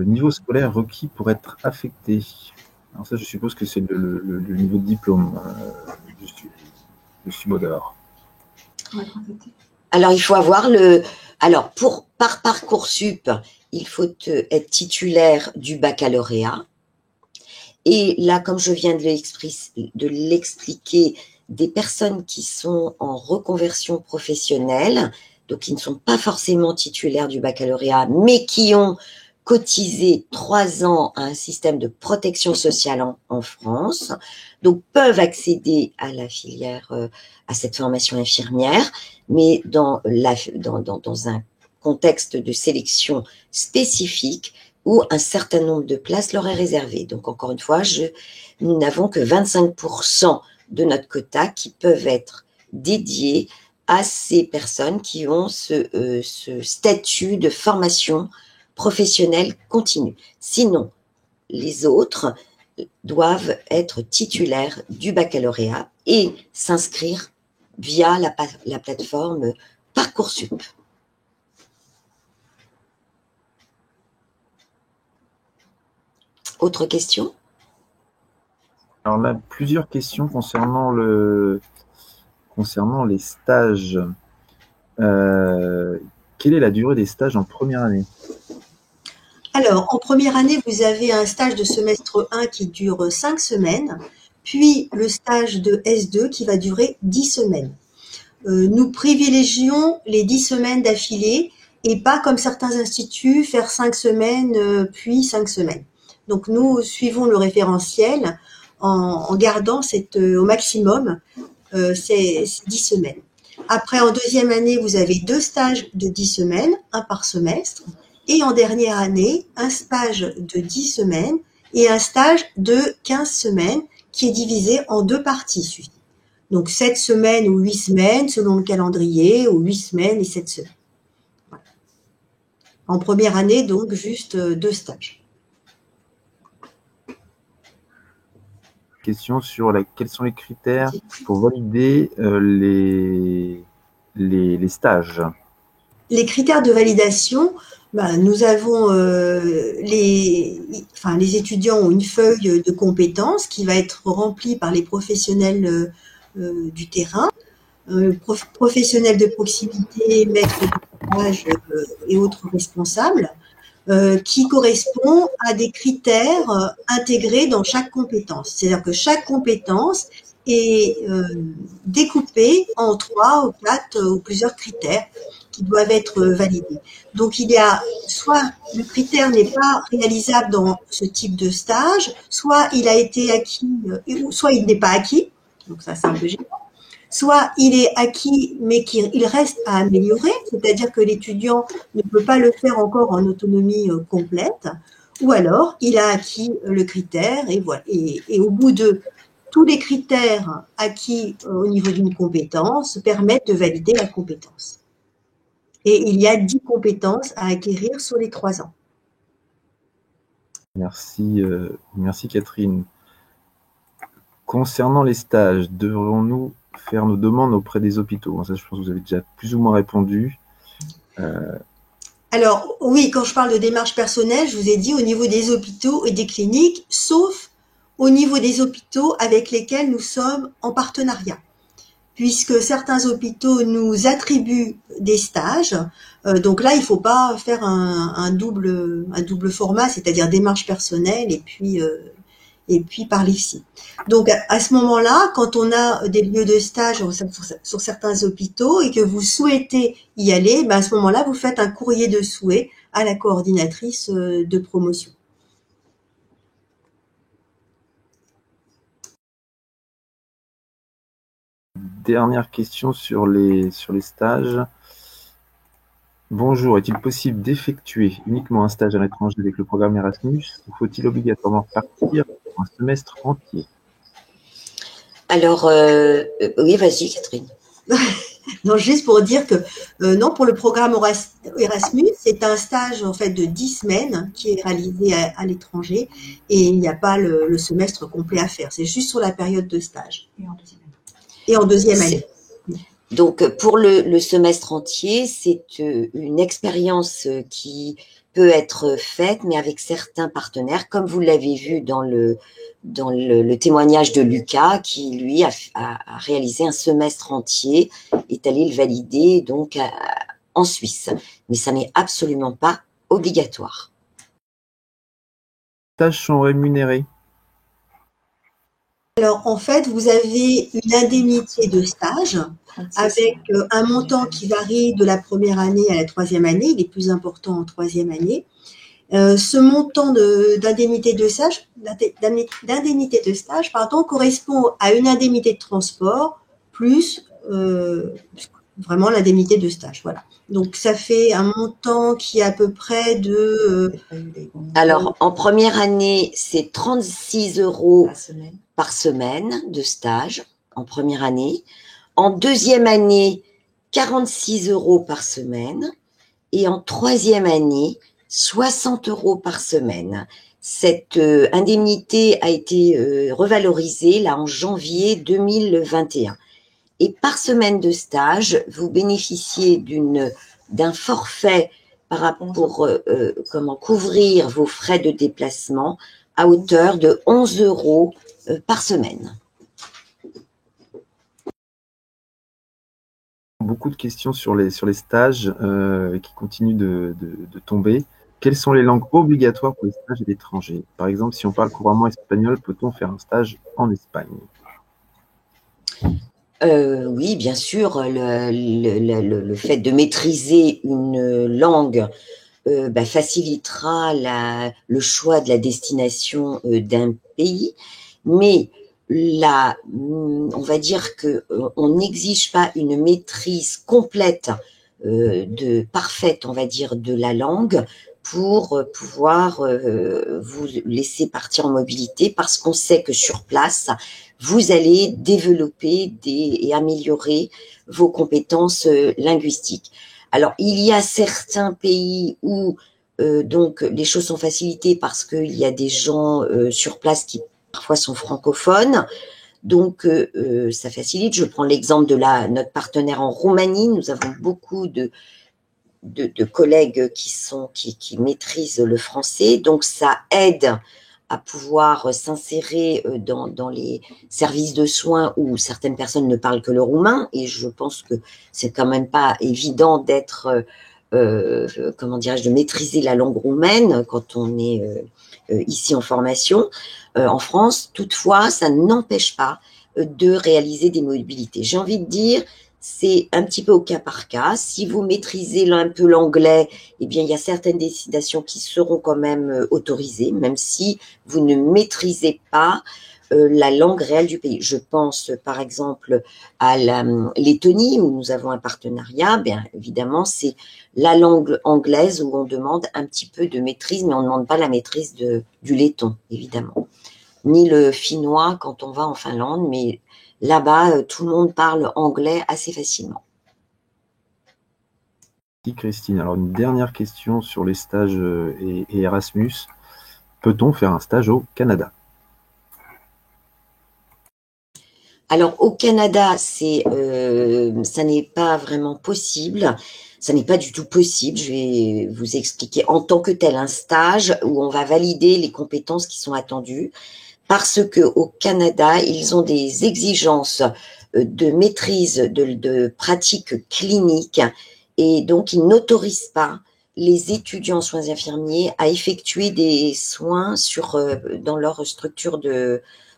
niveau scolaire requis pour être affecté. Alors ça, je suppose que c'est le niveau de diplôme du subodeur. Alors, il faut avoir par Parcoursup, il faut être titulaire du baccalauréat. Et là, comme je viens de l'expliquer, des personnes qui sont en reconversion professionnelle, donc qui ne sont pas forcément titulaires du baccalauréat, mais qui ont cotisé 3 ans à un système de protection sociale en France, donc peuvent accéder à la filière, à cette formation infirmière, mais dans un contexte de sélection spécifique où un certain nombre de places leur est réservé. Donc, encore une fois, nous n'avons que 25% de notre quota qui peuvent être dédiés à ces personnes qui ont ce statut de formation professionnelle continue. Sinon, les autres doivent être titulaires du baccalauréat et s'inscrire via la plateforme Parcoursup. Autre question? Alors là, plusieurs questions concernant les stages. Quelle est la durée des stages en première année? Alors, en première année, vous avez un stage de semestre 1 qui dure 5 semaines, puis le stage de S2 qui va durer 10 semaines. Nous privilégions les 10 semaines d'affilée et pas comme certains instituts, faire 5 semaines, puis 5 semaines. Donc, nous suivons le référentiel en gardant au maximum ces 10 semaines. Après, en deuxième année, vous avez 2 stages de 10 semaines, un par semestre. Et en dernière année, un stage de 10 semaines et un stage de 15 semaines qui est divisé en 2 parties. Donc, 7 semaines ou 8 semaines selon le calendrier, ou 8 semaines et 7 semaines. Voilà. En première année, donc, juste 2 stages. Question sur quels sont les critères pour valider les stages? Les critères de validation, nous avons les étudiants ont une feuille de compétences qui va être remplie par les professionnels du terrain, professionnels de proximité, maîtres de stage et autres responsables, qui correspond à des critères intégrés dans chaque compétence. C'est-à-dire que chaque compétence est découpée en 3 ou 4 ou plusieurs critères qui doivent être validés. Donc, il y a soit le critère n'est pas réalisable dans ce type de stage, soit il a été acquis, soit il n'est pas acquis, donc ça c'est un peu gênant, soit il est acquis mais qu'il reste à améliorer, c'est-à-dire que l'étudiant ne peut pas le faire encore en autonomie complète, ou alors il a acquis le critère et voilà. Et au bout de tous les critères acquis au niveau d'une compétence permettent de valider la compétence. Et il y a 10 compétences à acquérir sur les 3 ans. Merci, merci Catherine. Concernant les stages, devrons-nous faire nos demandes auprès des hôpitaux? Ça, je pense que vous avez déjà plus ou moins répondu. Alors, oui, quand je parle de démarche personnelle, je vous ai dit au niveau des hôpitaux et des cliniques, sauf au niveau des hôpitaux avec lesquels nous sommes en partenariat. Puisque certains hôpitaux nous attribuent des stages. Donc là, il faut pas faire un double format, c'est-à-dire démarche personnelle et puis par l'IFSI. Donc à ce moment-là, quand on a des lieux de stage sur certains hôpitaux et que vous souhaitez y aller, ben à ce moment-là, vous faites un courrier de souhait à la coordinatrice de promotion. Dernière question sur les stages. Bonjour, est-il possible d'effectuer uniquement un stage à l'étranger avec le programme Erasmus ou faut-il obligatoirement partir pour un semestre entier? Alors, oui, vas-y, Catherine. Non, juste pour dire que non, pour le programme Erasmus, c'est un stage en fait de 10 semaines qui est réalisé à l'étranger et il n'y a pas le semestre complet à faire. C'est juste sur la période de stage. Et en deuxième année. Donc, pour le semestre entier, c'est une expérience qui peut être faite, mais avec certains partenaires, comme vous l'avez vu dans le témoignage de Lucas, qui, lui, a réalisé un semestre entier, est allé le valider donc en Suisse. Mais ça n'est absolument pas obligatoire. Les stages sont rémunérés? Alors, en fait, vous avez une indemnité de stage avec un montant qui varie de la première année à la troisième année. Il est plus important en troisième année. Ce montant d'indemnité de stage, correspond à une indemnité de transport plus vraiment l'indemnité de stage. Voilà. Donc, ça fait un montant qui est à peu près de... Alors, en première année, c'est 36 € par semaine de stage, en première année. En deuxième année, 46 € par semaine. Et en troisième année, 60 € par semaine. Cette indemnité a été revalorisée là en janvier 2021. Et par semaine de stage, vous bénéficiez d'un forfait pour couvrir vos frais de déplacement à hauteur de 11 € par semaine. Beaucoup de questions sur les stages qui continuent de tomber. Quelles sont les langues obligatoires pour les stages à l'étranger? Par exemple, si on parle couramment espagnol, peut-on faire un stage en Espagne? Oui, bien sûr, le fait de maîtriser une langue facilitera le choix de la destination d'un pays, mais on va dire que on n'exige pas une maîtrise complète, parfaite, on va dire, de la langue pour pouvoir vous laisser partir en mobilité, parce qu'on sait que sur place, vous allez développer et améliorer vos compétences linguistiques. Alors, il y a certains pays où donc les choses sont facilitées parce qu'il y a des gens sur place qui parfois sont francophones, donc ça facilite. Je prends l'exemple de notre partenaire en Roumanie. Nous avons beaucoup de collègues qui maîtrisent le français, donc ça aide à pouvoir s'insérer dans les services de soins où certaines personnes ne parlent que le roumain, et je pense que c'est quand même pas évident d'être, de maîtriser la langue roumaine quand on est ici en formation en France. Toutefois, ça n'empêche pas de réaliser des mobilités. J'ai envie de dire, c'est un petit peu au cas par cas. Si vous maîtrisez un peu l'anglais, eh bien, il y a certaines destinations qui seront quand même autorisées, même si vous ne maîtrisez pas la langue réelle du pays. Je pense, par exemple, à la Lettonie, où nous avons un partenariat. Bien évidemment, c'est la langue anglaise où on demande un petit peu de maîtrise, mais on ne demande pas la maîtrise du letton, évidemment. Ni le finnois quand on va en Finlande, mais là-bas, tout le monde parle anglais assez facilement. Merci Christine. Alors une dernière question sur les stages et Erasmus. Peut-on faire un stage au Canada? Alors, au Canada, ça n'est pas vraiment possible. Ça n'est pas du tout possible. Je vais vous expliquer en tant que tel un stage où on va valider les compétences qui sont attendues. Parce que au Canada, ils ont des exigences de maîtrise de pratiques cliniques et donc ils n'autorisent pas les étudiants en soins infirmiers à effectuer des soins dans leur structure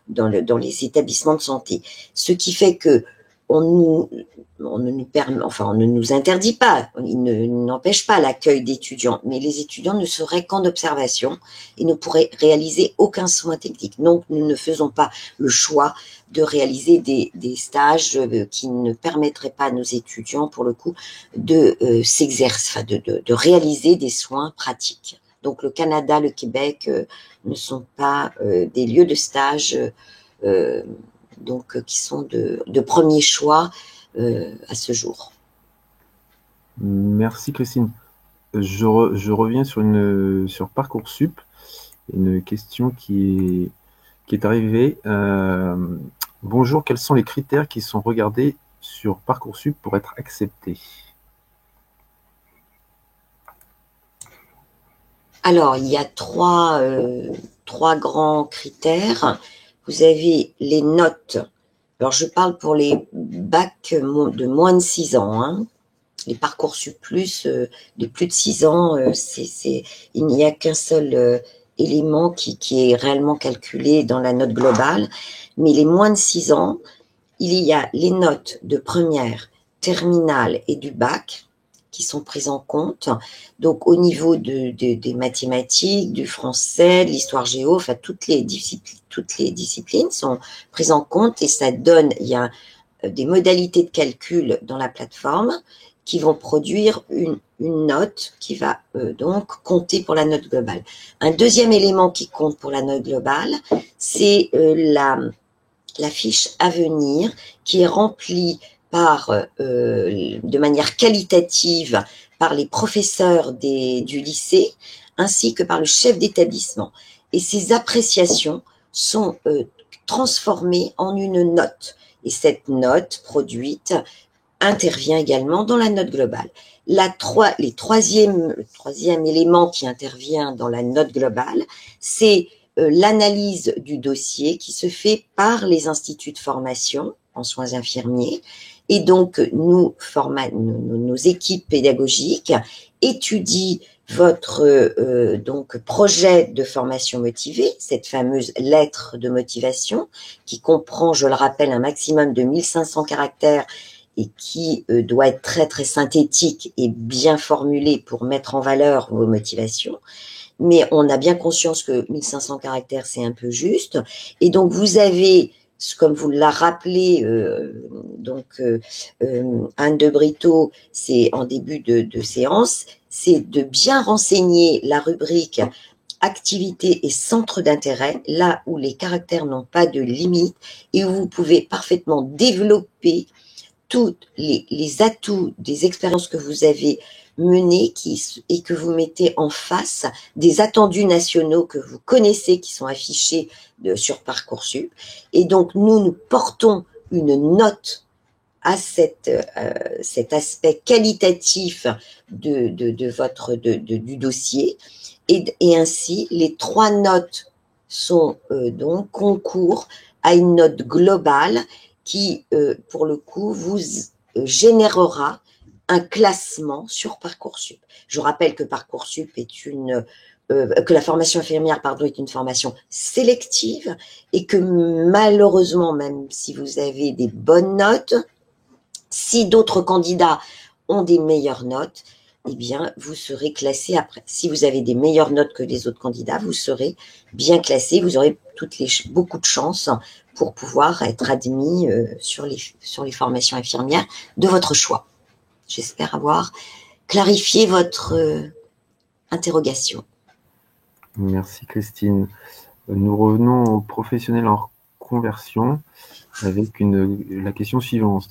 dans les établissements de santé. Ce qui fait que on ne nous interdit pas, il n'empêche pas l'accueil d'étudiants, mais les étudiants ne seraient qu'en observation et ne pourraient réaliser aucun soin technique. Donc, nous ne faisons pas le choix de réaliser des stages qui ne permettraient pas à nos étudiants, pour le coup, de s'exercer, de réaliser des soins pratiques. Donc, le Canada, le Québec ne sont pas des lieux de stage qui sont de premier choix à ce jour. Merci Christine. Je reviens sur Parcoursup, une question qui est arrivée. Bonjour, quels sont les critères qui sont regardés sur Parcoursup pour être accepté? Alors, il y a trois grands critères. Vous avez les notes. Alors, je parle pour les bacs de moins de 6 ans. Hein. Les Parcoursup plus, de plus de 6 ans, il n'y a qu'un seul élément qui est réellement calculé dans la note globale. Mais les moins de 6 ans, il y a les notes de première, terminale et du bac qui sont prises en compte. Donc, au niveau des mathématiques, du français, de l'histoire géo, enfin, toutes les disciplines sont prises en compte et ça donne, il y a des modalités de calcul dans la plateforme qui vont produire une note qui va donc compter pour la note globale. Un deuxième élément qui compte pour la note globale, c'est la fiche à venir qui est remplie de manière qualitative par les professeurs du lycée ainsi que par le chef d'établissement. Et ces appréciations sont transformées en une note. Et cette note produite intervient également dans la note globale. Le troisième élément qui intervient dans la note globale, c'est l'analyse du dossier qui se fait par les instituts de formation en soins infirmiers. Et donc, nos équipes pédagogiques étudient votre projet de formation motivée, cette fameuse lettre de motivation qui comprend, je le rappelle, un maximum de 1500 caractères et qui doit être très très synthétique et bien formulée pour mettre en valeur vos motivations. Mais on a bien conscience que 1500 caractères, c'est un peu juste. Et donc, vous avez, comme vous l'a rappelé, Anne de Brito, c'est en début de séance, c'est de bien renseigner la rubrique activité et centre d'intérêt, là où les caractères n'ont pas de limite et où vous pouvez parfaitement développer tous les atouts des expériences que vous avez menées et que vous mettez en face des attendus nationaux que vous connaissez, qui sont affichés sur Parcoursup. Et donc, nous portons une note à cet aspect qualitatif du dossier. Et ainsi, les 3 notes sont donc concours à une note globale qui, pour le coup, vous générera un classement sur Parcoursup. Je rappelle que Parcoursup est que la formation infirmière, est une formation sélective et que malheureusement, même si vous avez des bonnes notes, si d'autres candidats ont des meilleures notes, eh bien, vous serez classé après. Si vous avez des meilleures notes que les autres candidats, vous serez bien classé. Vous aurez beaucoup de chances pour pouvoir être admis sur les formations infirmières de votre choix. J'espère avoir clarifié votre interrogation. Merci Christine. Nous revenons aux professionnels en reconversion avec la question suivante.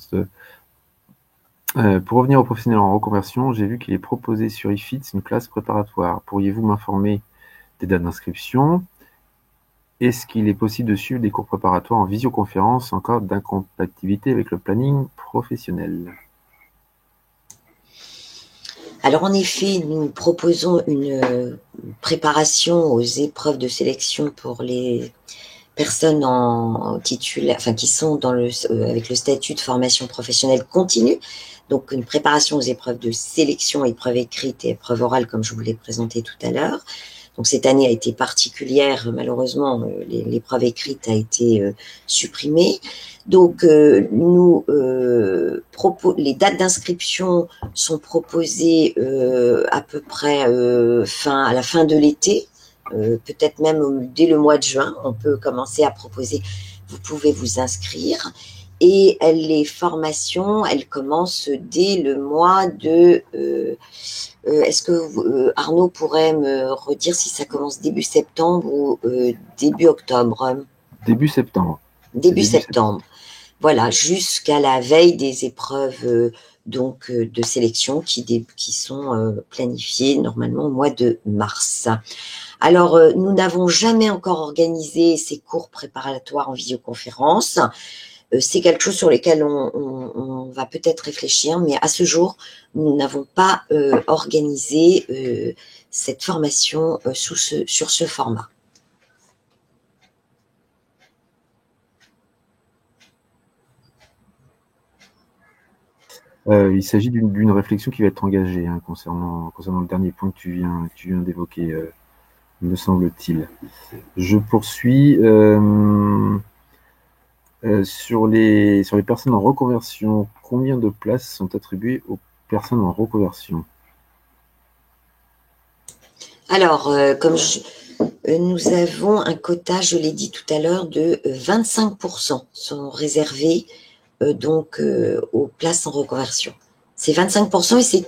Pour revenir aux professionnels en reconversion, j'ai vu qu'il est proposé sur IFITS une classe préparatoire. Pourriez-vous m'informer des dates d'inscription est-ce qu'il est possible de suivre des cours préparatoires en visioconférence en cas d'incompatibilité avec le planning professionnel? Alors en effet, nous proposons une préparation aux épreuves de sélection pour les personnes qui sont avec le statut de formation professionnelle continue. Donc une préparation aux épreuves de sélection, épreuves écrites et épreuves orales, comme je vous l'ai présenté tout à l'heure. Donc cette année a été particulière, malheureusement, l'épreuve écrite a été supprimée. Donc les dates d'inscription sont proposées à peu près à la fin de l'été, peut-être même dès le mois de juin, on peut commencer à proposer, vous pouvez vous inscrire. Et les formations, elles commencent dès le mois de... Est-ce que Arnaud pourrait me redire si ça commence début septembre ou début octobre? Début septembre. Début septembre. Voilà, jusqu'à la veille des épreuves de sélection qui sont planifiées normalement au mois de mars. Alors, nous n'avons jamais encore organisé ces cours préparatoires en visioconférence. C'est quelque chose sur lequel on va peut-être réfléchir, mais à ce jour, nous n'avons pas organisé cette formation sur ce format. Il s'agit d'une réflexion qui va être engagée concernant le dernier point que tu viens d'évoquer, me semble-t-il. Je poursuis. Sur les personnes en reconversion, combien de places sont attribuées aux personnes en reconversion? Alors, nous avons un quota, je l'ai dit tout à l'heure, de 25% sont réservés aux places en reconversion. C'est 25% et c'est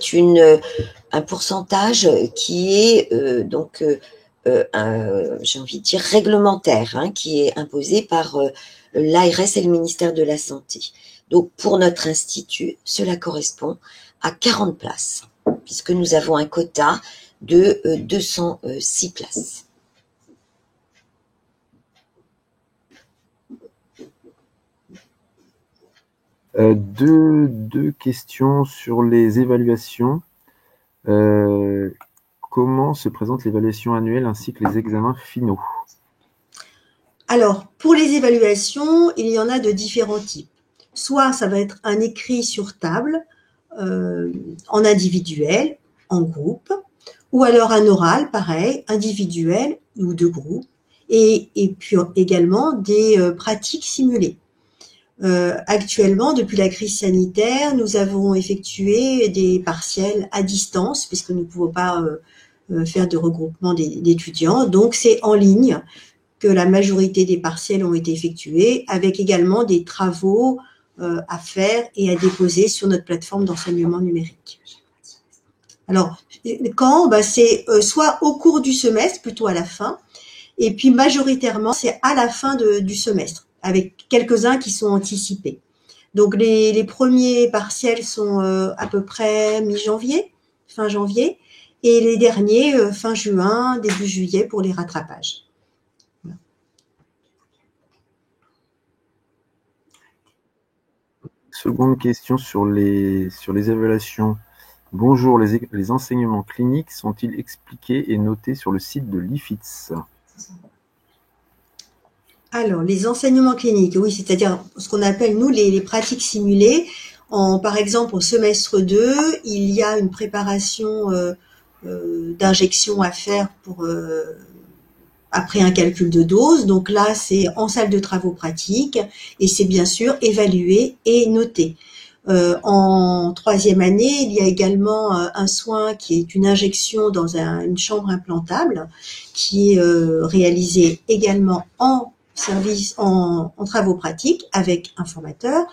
un pourcentage qui est j'ai envie de dire réglementaire, qui est imposé par l'ARS et le ministère de la Santé. Donc, pour notre institut, cela correspond à 40 places, puisque nous avons un quota de 206 places. Deux questions sur les évaluations. Comment se présente l'évaluation annuelle ainsi que les examens finaux? Alors, pour les évaluations, il y en a de différents types. Soit ça va être un écrit sur table, en individuel, en groupe, ou alors un oral, pareil, individuel ou de groupe, et puis également des pratiques simulées. Actuellement, depuis la crise sanitaire, nous avons effectué des partiels à distance, puisque nous ne pouvons pas faire de regroupement d'étudiants, donc c'est en ligne que la majorité des partiels ont été effectués, avec également des travaux à faire et à déposer sur notre plateforme d'enseignement numérique. Alors, quand c'est soit au cours du semestre, plutôt à la fin, et puis majoritairement, c'est à la fin du semestre, avec quelques-uns qui sont anticipés. Donc, les premiers partiels sont à peu près mi-janvier, fin janvier, et les derniers fin juin, début juillet pour les rattrapages. Seconde question sur les évaluations. Bonjour, les enseignements cliniques sont-ils expliqués et notés sur le site de l'IFITS? Alors, les enseignements cliniques, oui, c'est-à-dire ce qu'on appelle, nous, les pratiques simulées. Par exemple, au semestre 2, il y a une préparation d'injection à faire après un calcul de dose. Donc là, c'est en salle de travaux pratiques et c'est bien sûr évalué et noté. En troisième année, il y a également un soin qui est une injection dans une chambre implantable qui est réalisée également en travaux pratiques avec un formateur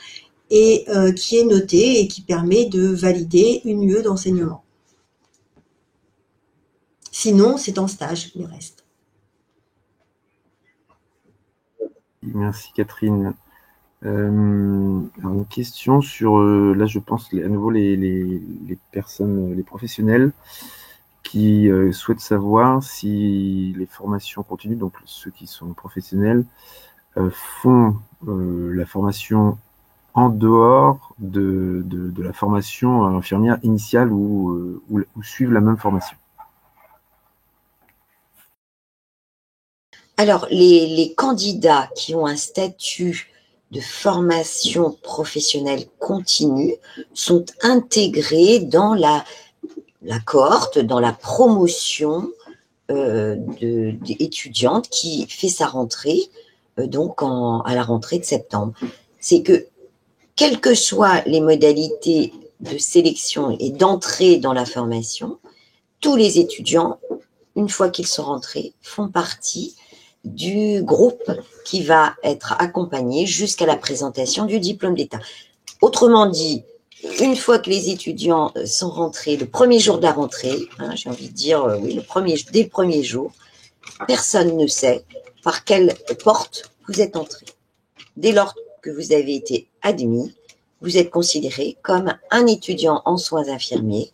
et qui est noté et qui permet de valider une UE d'enseignement. Sinon, c'est en stage, le reste. Merci Catherine. Une question sur, là je pense à nouveau les personnes, les professionnels. qui souhaite savoir si les formations continues, donc ceux qui sont professionnels, font la formation en dehors de la formation infirmière initiale ou suivent la même formation. Alors, les candidats qui ont un statut de formation professionnelle continue sont intégrés dans la cohorte, dans la promotion étudiante qui fait sa rentrée, donc à la rentrée de septembre. C'est que, quelles que soient les modalités de sélection et d'entrée dans la formation, tous les étudiants, une fois qu'ils sont rentrés, font partie du groupe qui va être accompagné jusqu'à la présentation du diplôme d'État. Autrement dit, une fois que les étudiants sont rentrés, le premier jour de la rentrée, j'ai envie de dire, oui, dès le premier jour, personne ne sait par quelle porte vous êtes entré. Dès lors que vous avez été admis, vous êtes considéré comme un étudiant en soins infirmiers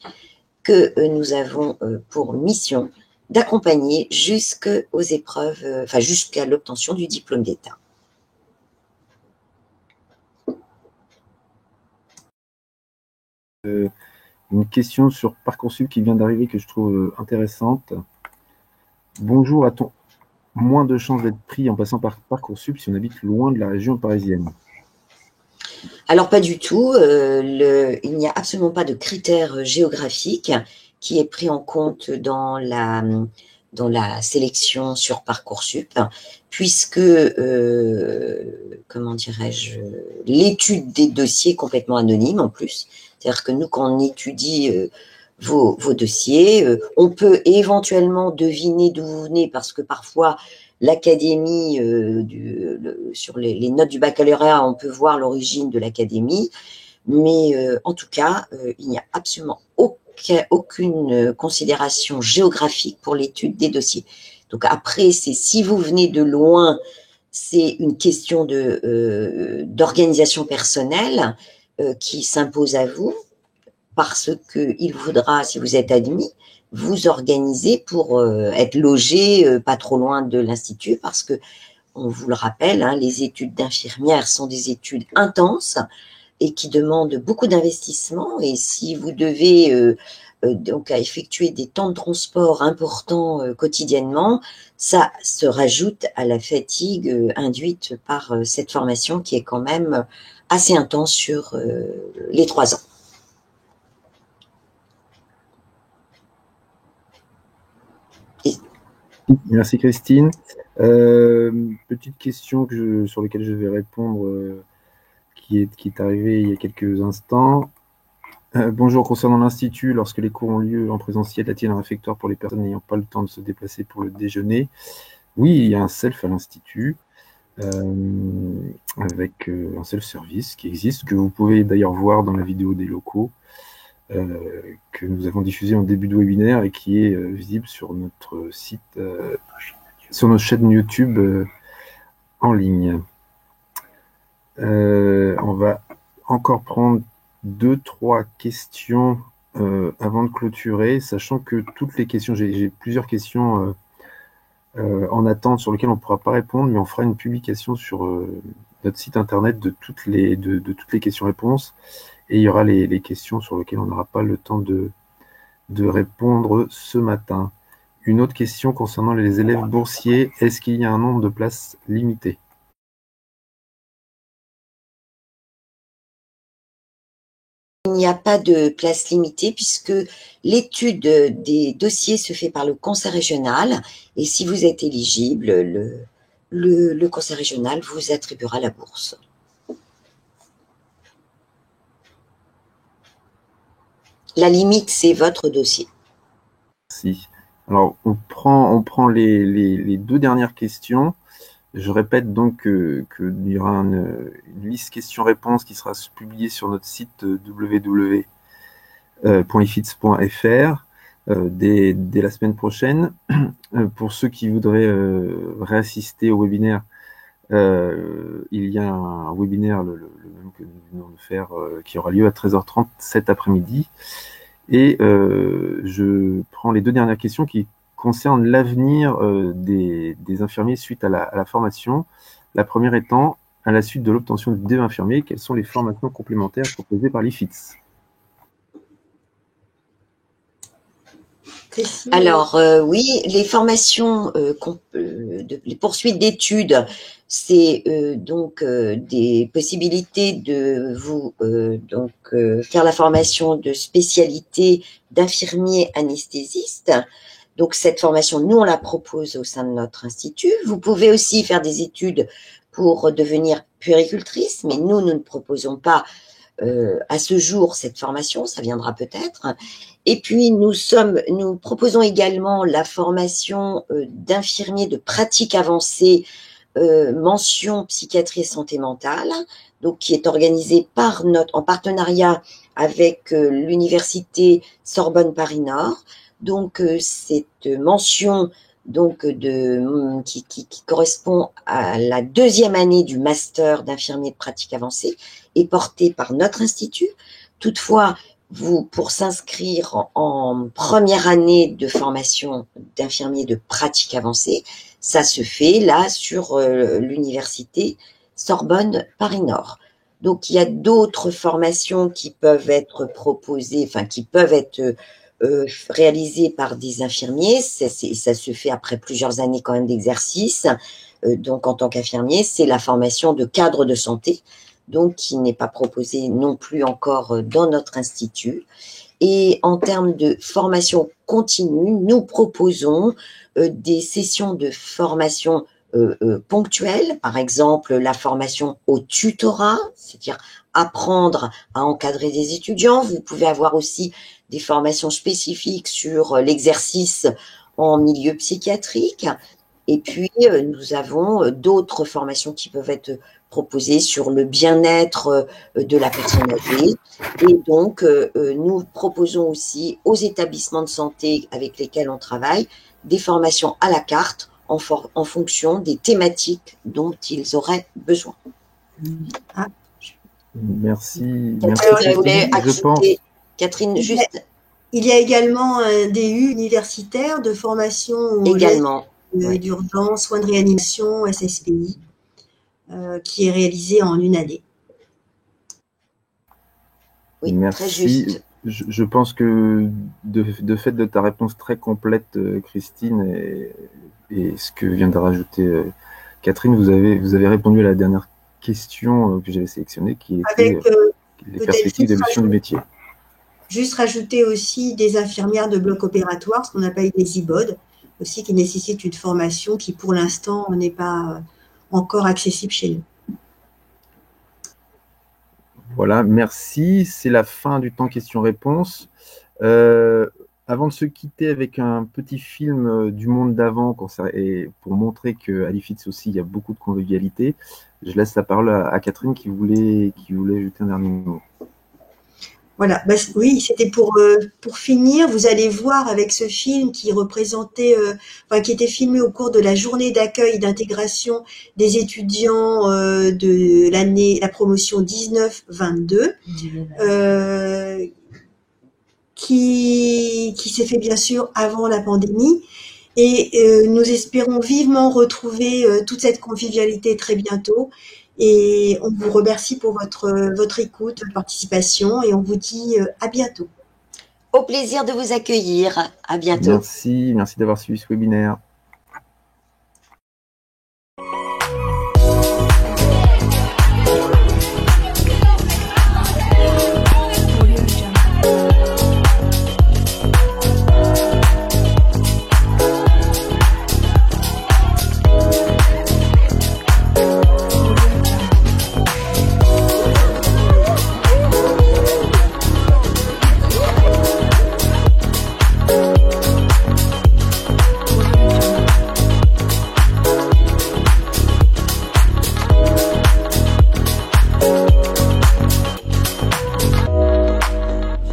que nous avons pour mission d'accompagner jusqu'aux épreuves, jusqu'à l'obtention du diplôme d'État. Une question sur Parcoursup qui vient d'arriver que je trouve intéressante. Bonjour, a-t-on moins de chances d'être pris en passant par Parcoursup si on habite loin de la région parisienne? Alors, pas du tout. Il n'y a absolument pas de critère géographique qui est pris en compte dans la sélection sur Parcoursup, puisque, comment dirais-je, l'étude des dossiers est complètement anonyme en plus. C'est-à-dire que nous, quand on étudie vos dossiers, on peut éventuellement deviner d'où vous venez, parce que parfois, l'académie, sur les notes du baccalauréat, on peut voir l'origine de l'académie, mais en tout cas, il n'y a absolument aucune considération géographique pour l'étude des dossiers. Donc après, si vous venez de loin, c'est une question d'organisation personnelle qui s'impose à vous, parce qu'il faudra, si vous êtes admis, vous organiser pour être logé pas trop loin de l'Institut, parce que, on vous le rappelle, les études d'infirmière sont des études intenses et qui demandent beaucoup d'investissement, et si vous devez donc effectuer des temps de transport importants quotidiennement, ça se rajoute à la fatigue induite par cette formation qui est quand même assez intense sur les 3 ans. Merci Christine. Petite question sur laquelle je vais répondre, qui est arrivée il y a quelques instants. Bonjour, concernant l'Institut, lorsque les cours ont lieu en présentiel, a-t-il un réfectoire pour les personnes n'ayant pas le temps de se déplacer pour le déjeuner? Oui, il y a un self à l'Institut, avec un self-service qui existe, que vous pouvez d'ailleurs voir dans la vidéo des locaux, que nous avons diffusé en début de webinaire et qui est visible sur notre site, sur notre chaîne YouTube en ligne. On va encore prendre 2-3 questions avant de clôturer, sachant que toutes les questions, j'ai plusieurs questions en attente sur lesquelles on ne pourra pas répondre, mais on fera une publication sur notre site internet de toutes les questions-réponses. Et il y aura les questions sur lesquelles on n'aura pas le temps de répondre ce matin. Une autre question concernant les élèves boursiers, est-ce qu'il y a un nombre de places limité? Il n'y a pas de place limitée puisque l'étude des dossiers se fait par le conseil régional, et si vous êtes éligible, le conseil régional vous attribuera la bourse. La limite, c'est votre dossier. Merci. Alors, on prend les 2 dernières questions. Je répète donc qu'il y aura une liste questions-réponses qui sera publiée sur notre site www.ifits.fr dès la semaine prochaine. Pour ceux qui voudraient réassister au webinaire, il y a un webinaire, le même que nous venons de faire, qui aura lieu à 13h30 cet après-midi. Et je prends les deux dernières questions qui concernent l'avenir des infirmiers suite à la formation. La première étant, à la suite de l'obtention du DE infirmier, quelles sont les formations complémentaires proposées par l'IFITS? Alors oui, les formations, les poursuites d'études, c'est donc des possibilités de vous faire la formation de spécialité d'infirmier anesthésiste. Donc cette formation, nous on la propose au sein de notre institut. Vous pouvez aussi faire des études pour devenir puéricultrice, mais nous ne proposons pas à ce jour cette formation, ça viendra peut-être. Et puis nous proposons également la formation d'infirmiers de pratique avancée, mention psychiatrie et santé mentale, donc qui est organisée en partenariat avec l'université Sorbonne Paris Nord. Donc cette mention qui correspond à la 2e année du master d'infirmier de pratique avancée est portée par notre institut. Toutefois, pour s'inscrire en première année de formation d'infirmier de pratique avancée, ça se fait là sur l'université Sorbonne Paris Nord. Donc il y a d'autres formations qui peuvent être proposées, qui peuvent être réalisées par des infirmiers. Ça se fait après plusieurs années quand même d'exercice. Donc en tant qu'infirmier, c'est la formation de cadre de santé, donc qui n'est pas proposée non plus encore dans notre institut. Et en termes de formation continue, nous proposons des sessions de formation ponctuelles, par exemple la formation au tutorat, c'est-à-dire apprendre à encadrer des étudiants. Vous pouvez avoir aussi des formations spécifiques sur l'exercice en milieu psychiatrique. Et puis, nous avons d'autres formations qui peuvent être proposées sur le bien-être de la personne âgée. Et donc, nous proposons aussi aux établissements de santé avec lesquels on travaille des formations à la carte en fonction des thématiques dont ils auraient besoin. Merci. Je voulais ajouter, Catherine, juste... Il y a également un DU universitaire de formation d'urgence, soins de réanimation, SSPI, qui est réalisé en une année. Oui, merci. Très juste. Je pense que de fait de ta réponse très complète, Christine, et ce que vient de rajouter Catherine, vous avez répondu à la dernière question que j'avais sélectionnée, qui était les perspectives d'évolution du métier. Juste rajouter aussi des infirmières de bloc opératoire, ce qu'on appelle des IBOD, aussi qui nécessitent une formation qui pour l'instant n'est pas encore accessible chez nous. Voilà, merci. C'est la fin du temps questions-réponses. Avant de se quitter avec un petit film du monde d'avant, pour montrer qu'à l'IFITS aussi, il y a beaucoup de convivialité, je laisse la parole à Catherine qui voulait ajouter un dernier mot. Voilà, oui, c'était pour finir. Vous allez voir avec ce film qui représentait, qui était filmé au cours de la journée d'accueil et d'intégration des étudiants de la promotion 19-22, qui s'est fait bien sûr avant la pandémie. Et nous espérons vivement retrouver toute cette convivialité très bientôt. Et on vous remercie pour votre écoute, votre participation, et on vous dit à bientôt. Au plaisir de vous accueillir. À bientôt. Merci d'avoir suivi ce webinaire.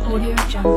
Audio Jungle.